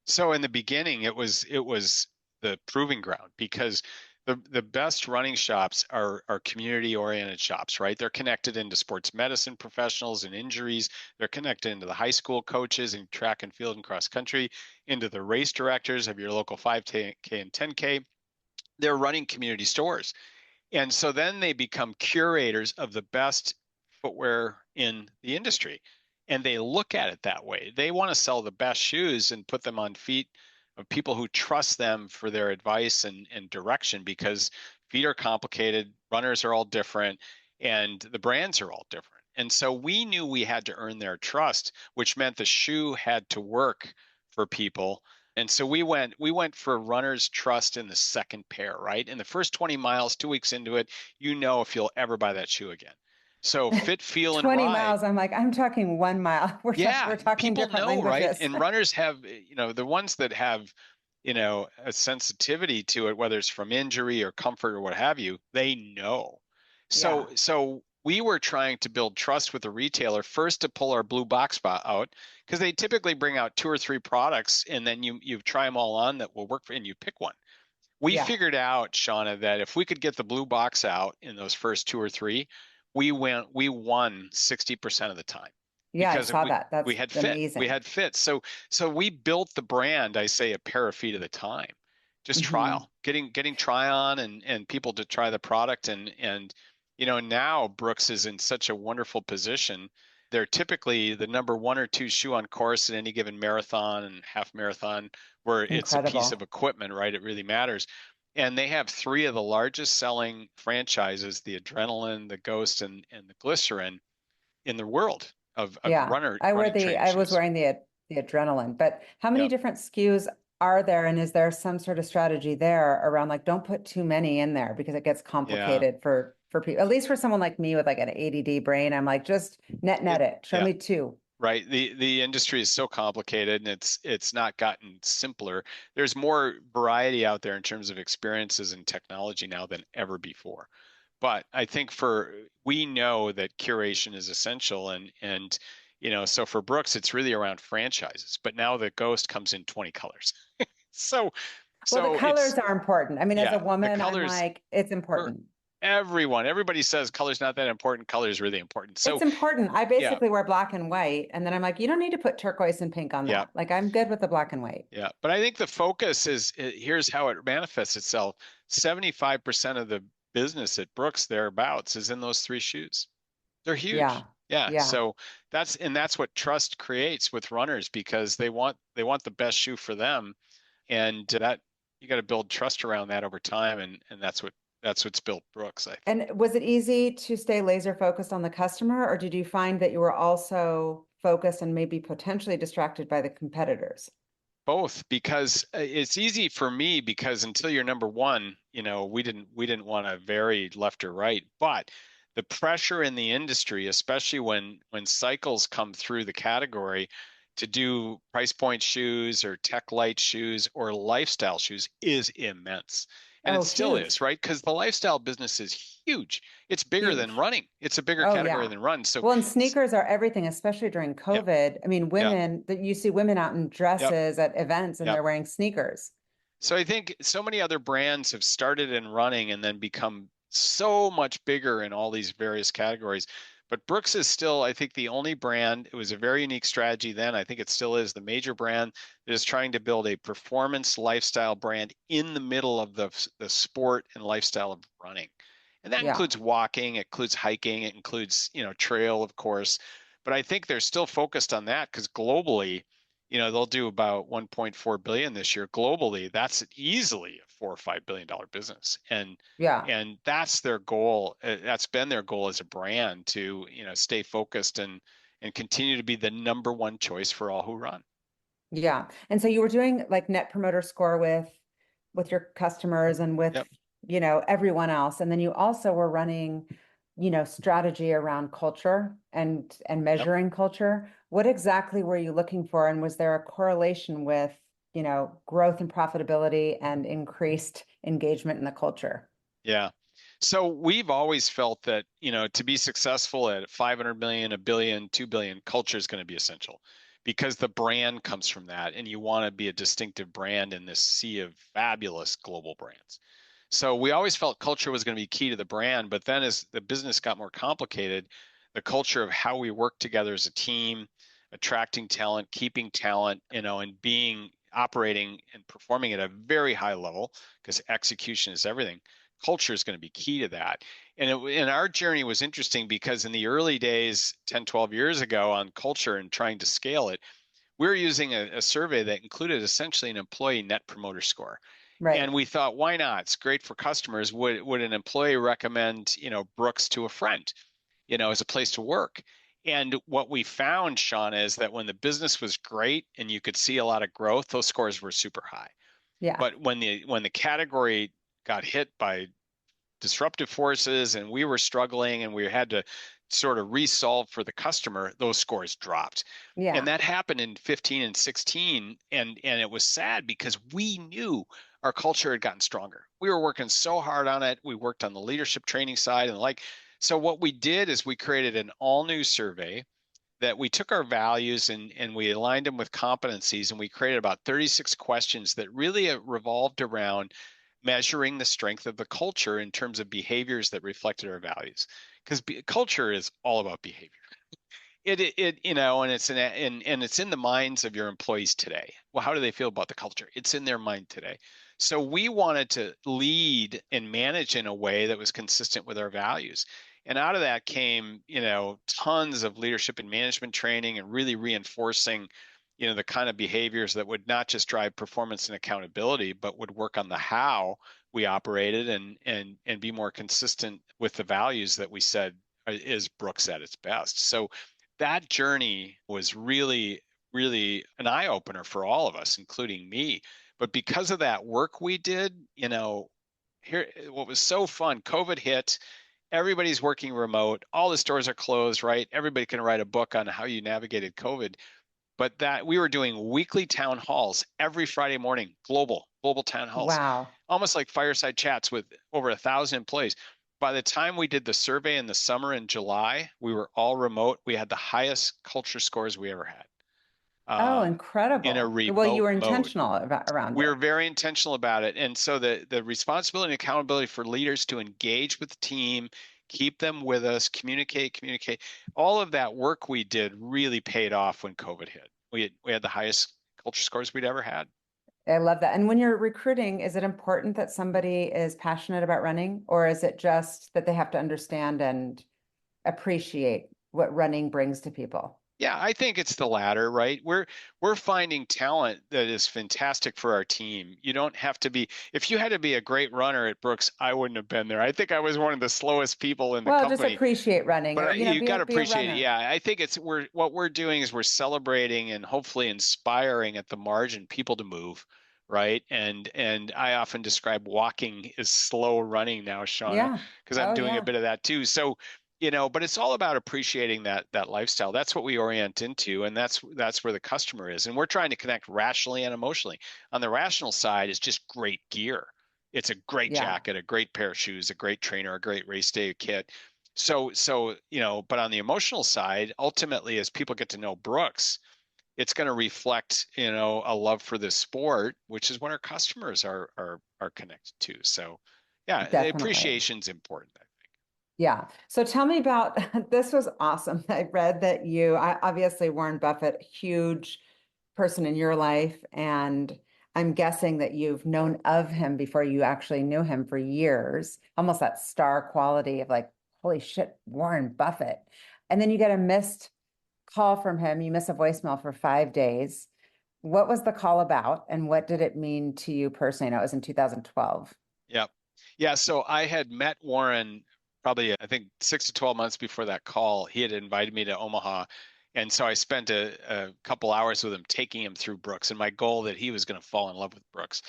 So in the beginning, it was the proving ground because the best running shops are community oriented shops, right? They're connected into sports medicine professionals and injuries. They're connected into the high school coaches in track and field and cross country, into the race directors of your local 5K and 10K. They're running community stores. And so then they become curators of the best footwear in the industry. And they look at it that way. They want to sell the best shoes and put them on feet of people who trust them for their advice and direction because feet are complicated, runners are all different, and the brands are all different. And so we knew we had to earn their trust, which meant the shoe had to work for people. And so we went for runner's trust in the second pair, right? In the first 20 miles, 2 weeks into it, you know if you'll ever buy that shoe again. So fit, feel, and 20 ride. miles, I'm like, I'm talking 1 mile. Yeah, We're talking people different know, right? languages. And runners have, the ones that have, a sensitivity to it, whether it's from injury or comfort or what have you, they know. So, Yeah. so we were trying to build trust with the retailer first to pull our blue box spot out because they typically bring out two or three products and then you try them all on that will work for, and you pick one. We Yeah. figured out, Shauna, that if we could get the blue box out in those first two or three, we won 60% of the time Yeah, I because saw that. we That's had fit. We amazing. had fit. So we built the brand, I say a pair of feet at a time. Just Hmm. trial, getting try on and people to try the product and now Brooks is in such a wonderful position. They're typically the number one or two shoe on course at any given marathon and half marathon where it's a piece of Incredible. equipment, right? It really matters. And they have three of the largest selling franchises, the Adrenaline, the Ghost, and the Glycerin in the world of Yeah. running training I was shoes. wearing the adrenaline, but how many Yep. different SKUs are there? And is there some sort of strategy there around like don't put too many in there because it gets Yeah. complicated for people, at least for someone like me with like an ADD brain. I'm like, just net it. Show Yeah. me two. Right. The industry is so complicated and it's not gotten simpler. There's more variety out there in terms of experiences and technology now than ever before. But I think we know that curation is essential and so for Brooks it's really around franchises. But now the Ghost comes in 20 colors. So Well, the so colors it's are important. I mean, as a yeah, the woman, I'm colors like, it's for important. everybody says color's not that important, color is really important. It's So important. I yeah, basically wear black and white, and then I'm like, you don't need to put turquoise and pink on yeah. that. Like, I'm good with the black and white. Yeah, but I think the focus is here's how it manifests itself. 75% of the business at Brooks thereabouts is in those three shoes. They're huge. Yeah. Yeah, Yeah. so that's what trust creates with runners because they want the best shoe for them, and that you got to build trust around that over time, and that's what's built Brooks, I think. And was it easy to stay laser focused on the customer, or did you find that you were also focused and maybe potentially distracted by the competitors? Both because it's easy for me because until you're number one, we didn't want to vary left or right. But the pressure in the industry, especially when cycles come through the category to do price point shoes or tech light shoes or lifestyle shoes is immense. And it Oh, still is, huge, right? Because the lifestyle business is huge. It's bigger than huge. running. It's a bigger Oh, category yeah. than run. So, Well, and sneakers are everything, especially during yeah, COVID. I mean, yeah, women that you see women out in yeah, dresses at events and yeah. they're wearing sneakers. So I think so many other brands have started in running and then become so much bigger in all these various categories. But Brooks is still, I think, the only brand. It was a very unique strategy then. I think it still is the major brand that is trying to build a performance lifestyle brand in the middle of the sport and lifestyle of running. And that Yeah. includes walking, it includes hiking, it includes, trail, of course. But I think they're still focused on that because globally, they'll do about 1.4 billion this year globally. That's easily a $4 or $5 billion business, and Yeah. and that's their goal. That's been their goal as a brand to stay focused and continue to be the number one choice for all who run. Yeah. And so you were doing like net promoter score with your customers and Yep. with, everyone else. And then you also were running, strategy around culture and Yep. measuring culture. What exactly were you looking for? And was there a correlation with, growth and profitability and increased engagement in the culture? Yeah. So we've always felt that, to be successful at 500 million, a billion, 2 billion, culture is going to be essential because the brand comes from that. And you want to be a distinctive brand in this sea of fabulous global brands. So we always felt culture was going to be key to the brand. But then as the business got more complicated, the culture of how we work together as a team, attracting talent, keeping talent, and being operating and performing at a very high level because execution is everything. Culture is going to be key to that. And our journey was interesting because in the early days, 10, 12 years ago on culture and trying to scale it, we were using a survey that included essentially an employee net promoter score. Right. And we thought, why not? It's great for customers. Would an employee recommend, Brooks to a friend, as a place to work? And what we found, Sean, is that when the business was great and you could see a lot of growth, those scores were super high. Yeah. But when the category got hit by disruptive forces and we were struggling and we had to sort of resolve for the customer, those scores dropped. And Yeah. that happened in 15 and 16. And it was sad because we knew our culture had gotten stronger. We were working so hard on it. We worked on the leadership training side and like, so what we did is we created an all new survey that we took our values and we aligned them with competencies and we created about 36 questions that really revolved around measuring the strength of the culture in terms of behaviors that reflected our values because culture is all about behavior. And it's and it's in the minds of your employees today. Well, how do they feel about the culture? It's in their mind today. So we wanted to lead and manage in a way that was consistent with our values. And out of that came, tons of leadership and management training and really reinforcing, the kind of behaviors that would not just drive performance and accountability, but would work on the how we operated and be more consistent with the values that we said is Brooks at its best. So that journey was really, really an eye opener for all of us, including me. But because of that work we did, here, what was so fun, COVID hit, everybody's working remote, all the stores are closed, right? Everybody can write a book on how you navigated COVID. But that we were doing weekly town halls every Friday morning, global town halls, Wow. almost like fireside chats with over 1,000 employees. By the time we did the survey in the summer in July, we were all remote. We had the highest culture scores we ever had Oh, in a incredible. Well, you remote were mode. intentional around We were it. very intentional about it. And so the responsibility and accountability for leaders to engage with the team, keep them with us, communicate, all of that work we did really paid off when COVID hit. We had the highest culture scores we'd ever had. I love that. And when you're recruiting, is it important that somebody is passionate about running, or is it just that they have to understand and appreciate what running brings to people? Yeah, I think it's the latter, right? We're finding talent that is fantastic for our team. You don't have to be, if you had to be a great runner at Brooks, I wouldn't have been there. I think I was one of the slowest people in the Well, just company. appreciate running or, But you got to be a appreciate it. runner. Yeah, I think it's we're what we're doing is we're celebrating and hopefully inspiring at the margin people to move, right? And I often describe walking as slow running now, Shauna, Yeah. because I'm Oh, doing a yeah. bit of that too. So but it's all about appreciating that lifestyle. That's what we orient into, and that's where the customer is. And we're trying to connect rationally and emotionally. On the rational side is just great gear. It's a great Yeah, jacket, a great pair of shoes, a great trainer, a great race day kit. So, but on the emotional side, ultimately, as people get to know Brooks, it's going to reflect, a love for this sport, which is what our customers are connected to. So, yeah, the definitely. appreciation's important. Yeah. So tell me about this was awesome. I read that obviously Warren Buffett, huge person in your life, and I'm guessing that you've known of him before you actually knew him for years, almost that star quality of like, holy shit, Warren Buffett. And then you get a missed call from him. You miss a voicemail for 5 days. What was the call about, and what did it mean to you personally? I know it was in 2012. Yeah. Yeah. So I had met Warren probably, I think, 6 to 12 months before that call. He had invited me to Omaha. And so I spent a couple hours with him, taking him through Brooks, and my goal that he was going to fall in love with Brooks.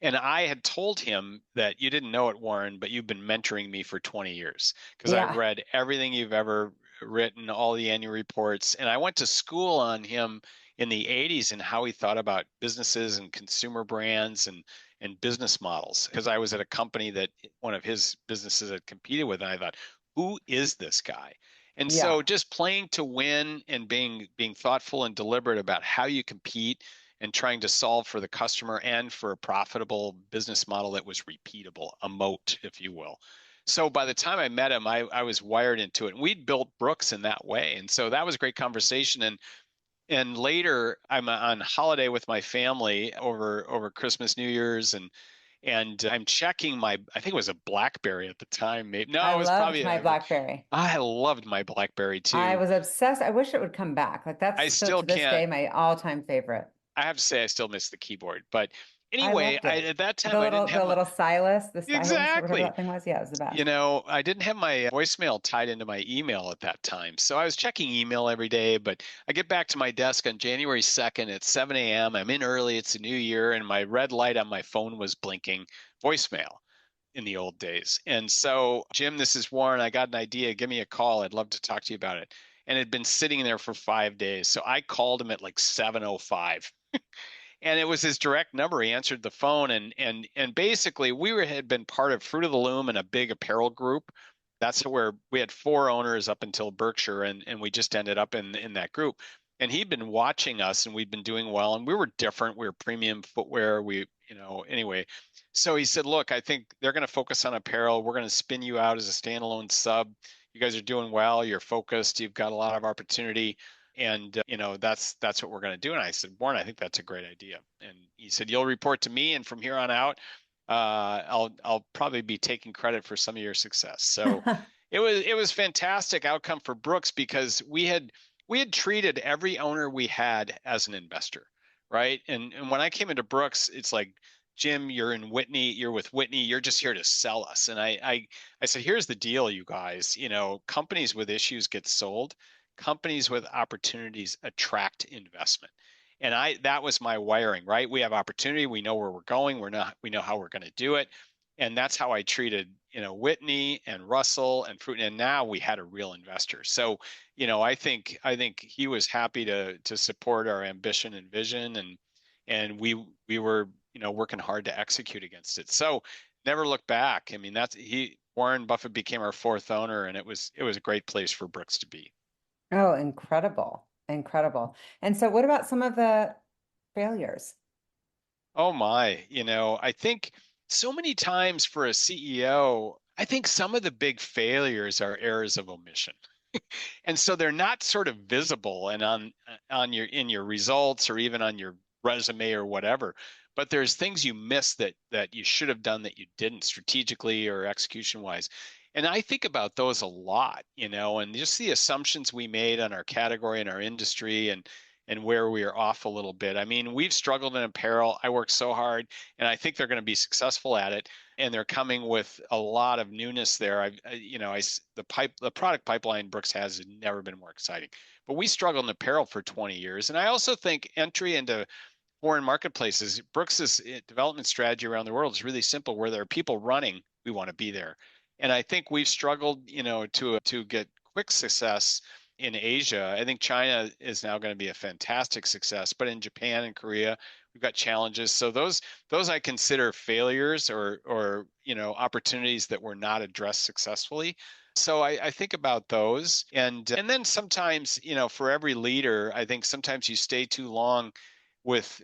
And I had told him that you didn't know it, Warren, but you've been mentoring me for 20 years because I've Yeah. read everything you've ever written, all the annual reports. And I went to school on him in the 80s and how he thought about businesses and consumer brands and business models because I was at a company that one of his businesses had competed with, and I thought, who is this guy? And so Yeah. just playing to win and being thoughtful and deliberate about how you compete and trying to solve for the customer and for a profitable business model that was repeatable, a moat, if you will. So by the time I met him, I was wired into it. And we'd built Brooks in that way. And so that was a great conversation. And later I'm on holiday with my family over Christmas, New Year's, and I'm checking I think it was a BlackBerry at the time. Maybe I no, it was loved probably my BlackBerry. I loved my BlackBerry I too. was obsessed. I wish it would come back. Like that's I still still to this can't. day my all-time favorite. I have to say I still miss the keyboard. But I anyway, loved it. at that The time I didn't little have the my little stylus, the stylus or whatever exactly. that thing was. Yeah, it was the best. I didn't have my voicemail tied into my email at that time. So I was checking email every day, but I get back to my desk on January 2nd at 7 a.m. I'm in early, it's a new year, and my red light on my phone was blinking voicemail in the old days. And so, Jim, this is Warren. I got an idea. Give me a call. I'd love to talk to you about it. And it had been sitting there for 5 days. So I called him at like 7:05 and it was his direct number. He answered the phone, and basically had been part of Fruit of the Loom and a big apparel group. That's where we had four owners up until Berkshire, and we just ended up in that group. And he'd been watching us, and we'd been doing well, and we were different. We were premium footwear. Anyway. So he said, "Look, I think they're going to focus on apparel. We're going to spin you out as a standalone sub. You guys are doing well. You're focused. You've got a lot of opportunity." And that's what we're going to do. And I said, Warren, I think that's a great idea. And he said, you'll report to me, and from here on out, I'll probably be taking credit for some of your success. So it was fantastic outcome for Brooks because we had treated every owner we had as an investor, right? And when I came into Brooks, it's like, Jim, you're with Whitney, you're just here to sell us. And I said, here's the deal, you guys. Companies with issues get sold, companies with opportunities attract investment. And that was my wiring, right? We have opportunity, we know where we're going, we know how we're going to do it. And that's how I treated, Whitney and Russell and Fruit. And now we had a real investor. So, I think he was happy to support our ambition and vision, and we were, working hard to execute against it. So never look back. I mean, Warren Buffett became our fourth owner, and it was a great place for Brooks to be. Oh, incredible. Incredible. And so what about some of the failures? Oh my, I think so many times for a CEO, I think some of the big failures are errors of omission. And so they're not sort of visible and on your results or even on your resume or whatever. But there's things you miss that you should have done that you didn't strategically or execution wise. And I think about those a lot, and just the assumptions we made on our category and our industry and where we are off a little bit. I mean, we've struggled in apparel. I worked so hard, and I think they're going to be successful at it. And they're coming with a lot of newness there. The product pipeline Brooks has never been more exciting. But we struggled in apparel for 20 years, and I also think entry into foreign marketplaces, Brooks's development strategy around the world is really simple. Where there are people running, we want to be there. And I think we've struggled, to get quick success in Asia. I think China is now going to be a fantastic success, but in Japan and Korea, we've got challenges. So those I consider failures or opportunities that were not addressed successfully. So I think about those, and then sometimes, for every leader, I think sometimes you stay too long with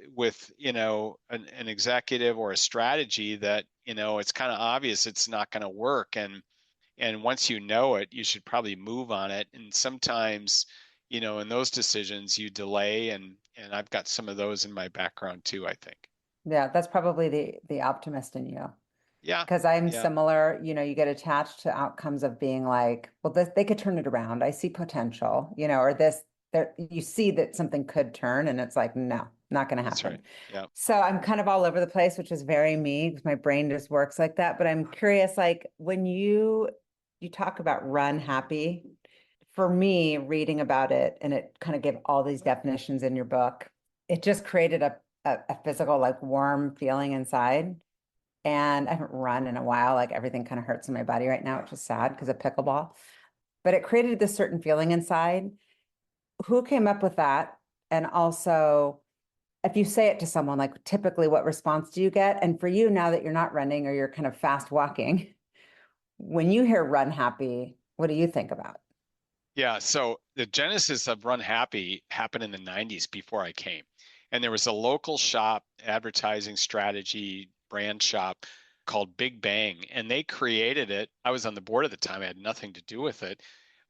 an executive or a strategy that it's kind of obvious it's not going to work, and once you know it, you should probably move on it. And sometimes, in those decisions, you delay, and I've got some of those in my background too, I think. Yeah, that's probably the optimist in you. Yeah, Because I'm yeah, similar, you get attached to outcomes of being like, well, they could turn it around. I see potential, or this, there, you see that something could turn, and it's like, no, not going to that's right. happen. Yeah. So I'm kind of all over the place, which is very me because my brain just works like that. But I'm curious, like when you talk about run happy, for me, reading about it, and it kind of gave all these definitions in your book, it just created a physical, like warm feeling inside. And I haven't run in a while. Like everything kind of hurts in my body right now, which is sad because of pickleball. But it created this certain feeling inside. Who came up with that? And also, if you say it to someone, like typically what response do you get? And for you, now that you're not running or you're kind of fast walking, when you hear run happy, what do you think about? Yeah, so the genesis of Run Happy happened in the 90s before I came. And there was a local shop, advertising strategy brand shop called Big Bang, and they created it. I was on the board at the time, I had nothing to do with it,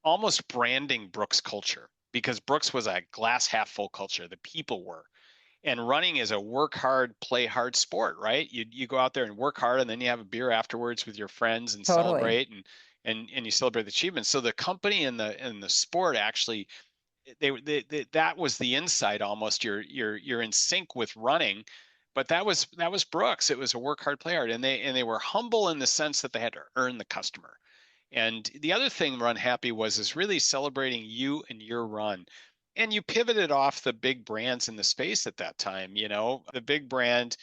almost branding Brooks culture because Brooks was a glass half full culture. The people were. And running is a work hard, play hard sport, right? You go out there and work hard, and then you have a beer afterwards with your friends and Totally. celebrate, and you celebrate the achievements. So the company and the sport actually, they that was the insight almost. You're in sync with running, but that was Brooks. It was a work hard, play hard, and they were humble in the sense that they had to earn the customer. And the other thing Run Happy was is really celebrating you and your run. And you pivoted off the big brands in the space at that time. The big brand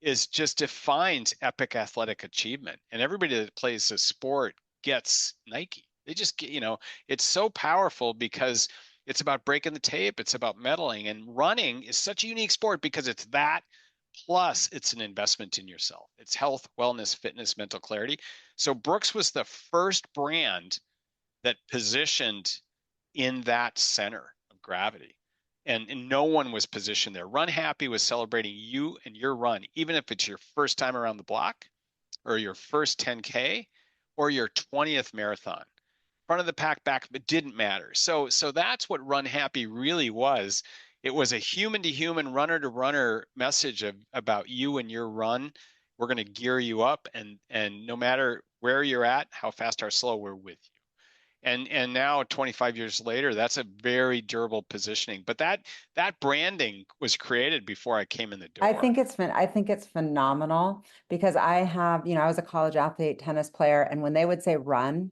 is just defines epic athletic achievement. And everybody that plays a sport gets Nike. They just get, it's so powerful because it's about breaking the tape, it's about medaling. And running is such a unique sport because it's that plus it's an investment in yourself. It's health, wellness, fitness, mental clarity. So Brooks was the first brand that positioned in that center of gravity. And no one was positioned there. Run Happy was celebrating you and your run, even if it's your first time around the block or your first 10K or your 20th marathon. Front of the pack, back, it didn't matter. So that's what Run Happy really was. It was a human to human, runner to runner message about you and your run. We're going to gear you up, and no matter where you're at, how fast or slow, we're with you. And now 25 years later, that's a very durable positioning. But that branding was created before I came in the door. I think it's phenomenal because I have, I was a college athlete, tennis player, and when they would say run,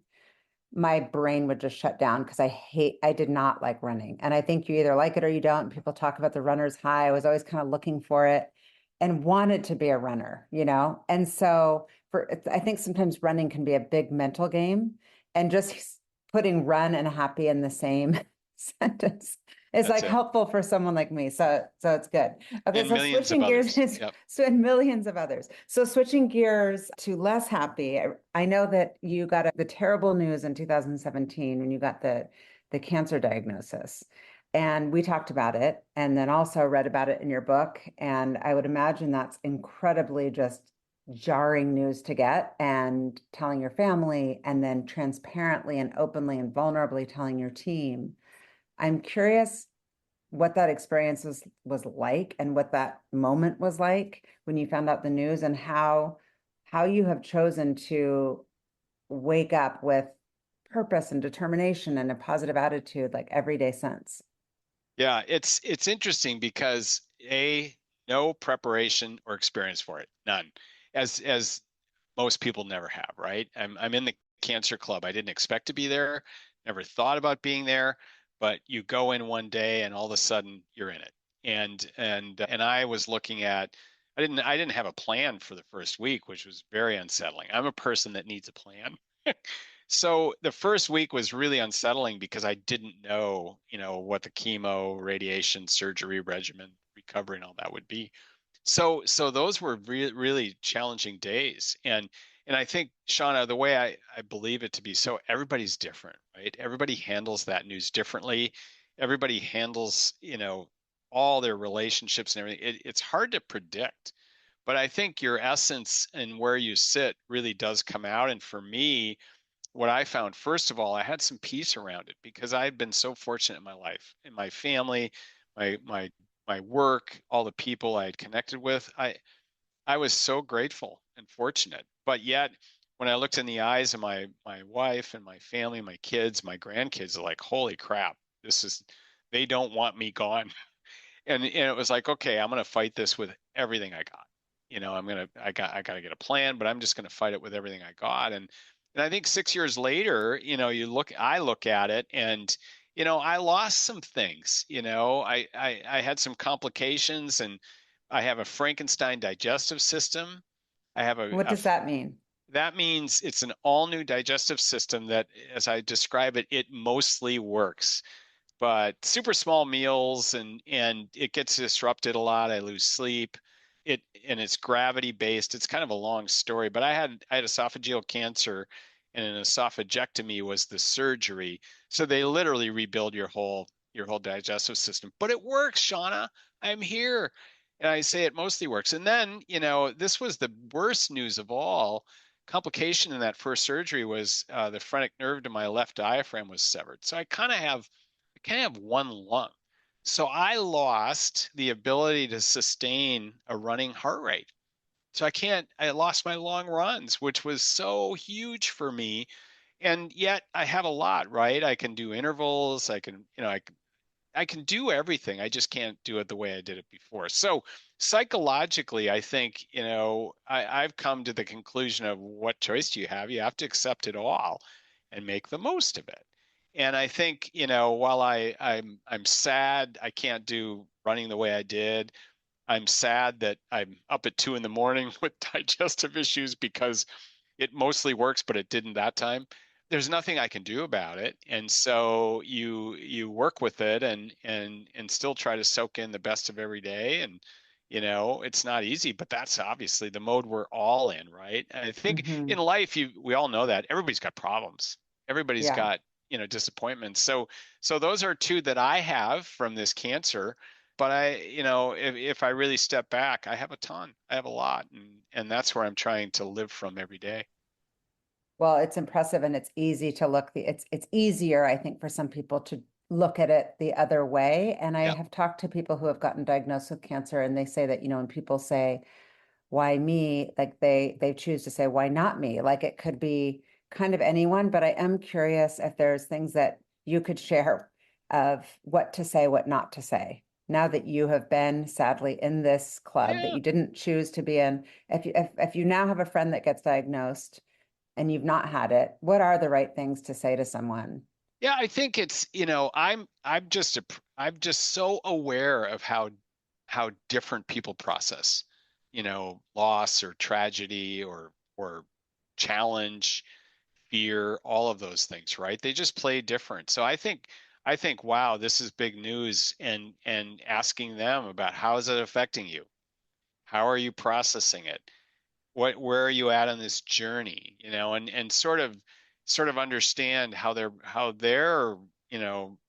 my brain would just shut down because I did not like running. And I think you either like it or you don't. People talk about the runner's high. I was always kind of looking for it and wanted to be a runner. And so I think sometimes running can be a big mental game, and just putting run and happy in the same sentence is That's like it. helpful for someone like me. So it's good. Okay, And so millions of switching gears others. is Yep. so and millions of others. So switching gears to less happy. I know that you got the terrible news in 2017 when you got the cancer diagnosis. And we talked about it and then also read about it in your book. And I would imagine that's incredibly just jarring news to get, and telling your family and then transparently and openly and vulnerably telling your team. I'm curious what that experience was like and what that moment was like when you found out the news, and how you have chosen to wake up with purpose and determination and a positive attitude like every day since. Yeah, it's interesting because no preparation or experience for it, none, as most people never have, right? I'm in the cancer club. I didn't expect to be there, never thought about being there, but you go in one day and all of a sudden you're in it. And I was looking at, I didn't have a plan for the first week, which was very unsettling. I'm a person that needs a plan. So the first week was really unsettling because I didn't know, what the chemo, radiation, surgery regimen, recovery, and all that would be. So those were really challenging days. And I think, Shauna, the way I believe it to be, so everybody's different, right? Everybody handles that news differently. Everybody handles, all their relationships and everything. It's hard to predict, but I think your essence and where you sit really does come out. And for me, what I found, first of all, I had some peace around it because I've been so fortunate in my life, in my family, my work, all the people I had connected with. I was so grateful and fortunate. But yet, when I looked in the eyes of my wife and my family, my kids, my grandkids, are like, holy crap, this is they don't want me gone. And it was like, okay, I'm gonna fight this with everything I got. I got to get a plan, but I'm just gonna fight it with everything I got. And I think 6 years later, I look at it and I lost some things. I had some complications, and I have a Frankenstein digestive system. I have What does that mean? that means it's an all new digestive system that, as I describe it, it mostly works, but super small meals, and it gets disrupted a lot. I lose sleep. It's gravity based. It's kind of a long story, but I had esophageal cancer, and an esophagectomy was the surgery. So they literally rebuild your whole digestive system. But it works, Shauna. I'm here. And I say it mostly works. And then, this was the worst news of all. Complication in that first surgery was the phrenic nerve to my left diaphragm was severed. So I kind of have one lung. So I lost the ability to sustain a running heart rate. So I lost my long runs, which was so huge for me. And yet I have a lot, right? I can do intervals. I can do everything. I just can't do it the way I did it before. So psychologically, I think, I've come to the conclusion of what choice do you have? You have to accept it all and make the most of it. And I think, while I'm sad I can't do running the way I did. I'm sad that I'm up at 2 in the morning with digestive issues because it mostly works, but it didn't that time. There's nothing I can do about it. And so you work with it and still try to soak in the best of every day. And it's not easy, but that's obviously the mode we're all in, right? And I think Hmm. in life, we all know that everybody's got problems. Everybody's Yeah. got, disappointments. So those are two that I have from this cancer. But if I really step back, I have a ton. I have a lot, and that's where I'm trying to live from every day. Well, it's impressive and it's easy to look it's easier, I think, for some people to look at it the other way. And I Yeah. have talked to people who have gotten diagnosed with cancer and they say that, when people say, why me? Like they choose to say, why not me? Like it could be kind of anyone, but I am curious if there's things that you could share of what to say, what not to say. Now that you have been sadly in this club that Yeah. you didn't choose to be in, if you now have a friend that gets diagnosed and you've not had it, what are the right things to say to someone? Yeah, I think it's, I'm just so aware of how different people process, loss or tragedy or challenge, fear, all of those things, right? They just play different. So I think, wow, this is big news, and asking them about how is it affecting you? How are you processing it? Where are you at on this journey, and sort of understand how they're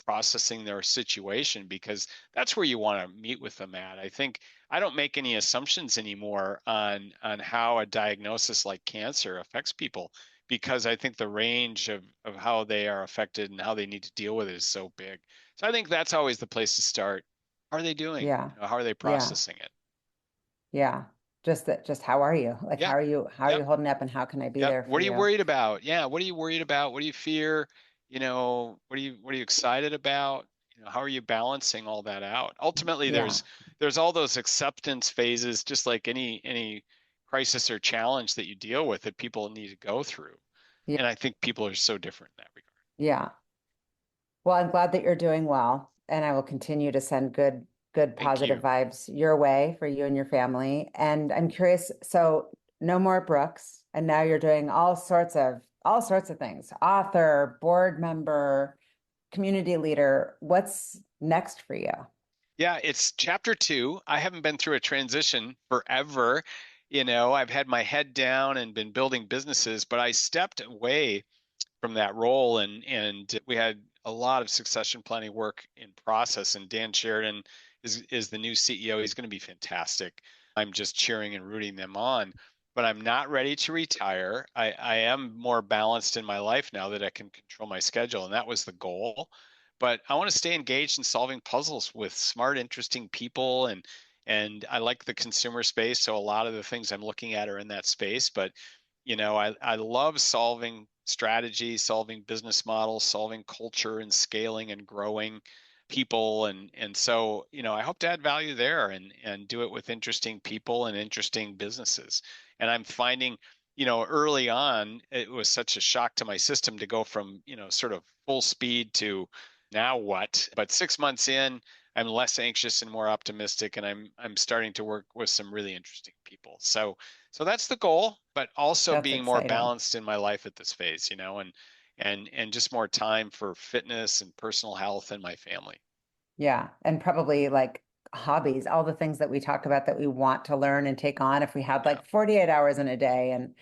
processing their situation, because that's where you want to meet with them at. I think I don't make any assumptions anymore on how a diagnosis like cancer affects people, because I think the range of how they are affected and how they need to deal with it is so big. So I think that's always the place to start. How are they doing? Yeah. How are they Yeah. processing it? Yeah. Just how are you? Like Yeah. how are Yep. you holding up and how can I be Yep. there for What are you you? worried about? Yeah. What are you worried about? What do you fear? What are you excited about? How are you balancing all that out? Ultimately, Yeah. there's all those acceptance phases, just like any crisis or challenge that you deal with, that people need to go through. Yeah. And I think people are so different in that regard. Yeah. Well, I'm glad that you're doing well, and I will continue to send good Thank positive you. vibes your way for you and your family. And I'm curious, so no more Brooks, and now you're doing all sorts of all sorts of things, author, board member, community leader. What's next for you? Yeah, it's chapter 2. I haven't been through a transition forever. I've had my head down and been building businesses, but I stepped away from that role, and we had a lot of succession planning work in process, and Dan Sheridan is the new CEO. He's going to be fantastic. I'm just cheering and rooting them on, but I'm not ready to retire. I am more balanced in my life now that I can control my schedule, and that was the goal. But I want to stay engaged in solving puzzles with smart, interesting people, and I like the consumer space, so a lot of the things I'm looking at are in that space. But I love solving strategy, solving business models, solving culture and scaling and growing people. And so, I hope to add value there and do it with interesting people and interesting businesses. And I'm finding, early on, it was such a shock to my system to go from, sort of full speed to now what? But 6 months in, I'm less anxious and more optimistic, and I'm starting to work with some really interesting people. So that's the goal, but also That's being more exciting. balanced in my life at this phase, and just more time for fitness and personal health and my family. Yeah. And probably like hobbies, all the things that we talk about that we want to learn and take on if we had Yeah, like 48 hours in a day. And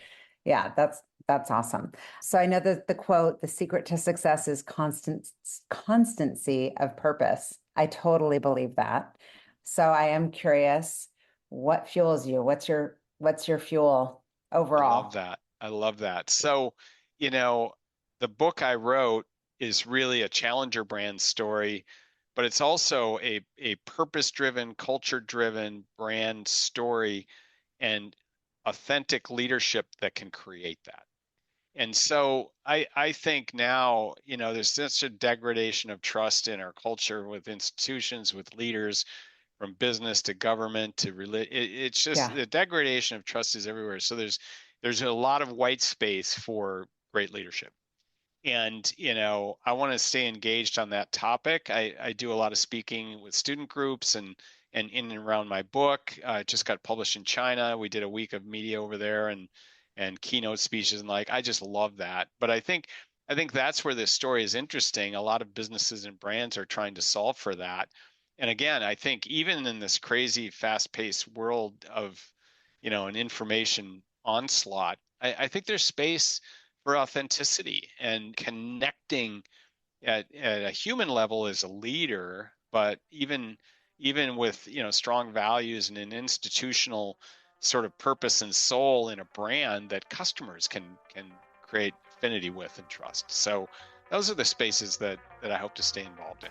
yeah, that's awesome. So I know that the quote, the secret to success is constancy of purpose. I totally believe that. So I am curious, what fuels you? What's your fuel I love overall? that. I love that. So, you know, the book I wrote is really a challenger brand story, but it's also a purpose-driven, culture-driven brand story and authentic leadership that can create that. And so I think now, there's such a degradation of trust in our culture with institutions, with leaders, from business to government to it's just Yeah. the degradation of trust is everywhere. So there's a lot of white space for great leadership. And I want to stay engaged on that topic. I do a lot of speaking with student groups and in and around my book. It just got published in China. We did a week of media over there and keynote speeches, and I just love that. But I think that's where this story is interesting. A lot of businesses and brands are trying to solve for that. And again, I think even in this crazy fast-paced world of an information onslaught, I think there's space for authenticity and connecting at a human level as a leader, but even with strong values and an institutional sort of purpose and soul in a brand that customers can create affinity with and trust. So those are the spaces that I hope to stay involved in.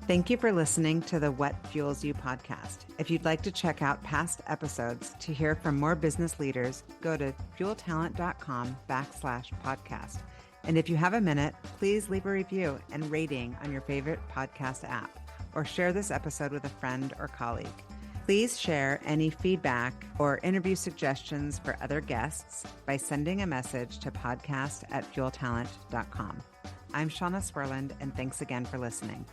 Thank you for listening to the What Fuels You podcast. If you'd like to check out past episodes to hear from more business leaders, go to fueltalent.com/podcast. And if you have a minute, please leave a review and rating on your favorite podcast app, or share this episode with a friend or colleague. Please share any feedback or interview suggestions for other guests by sending a message to podcast@fueltalent.com. I'm Shauna Swerland, and thanks again for listening.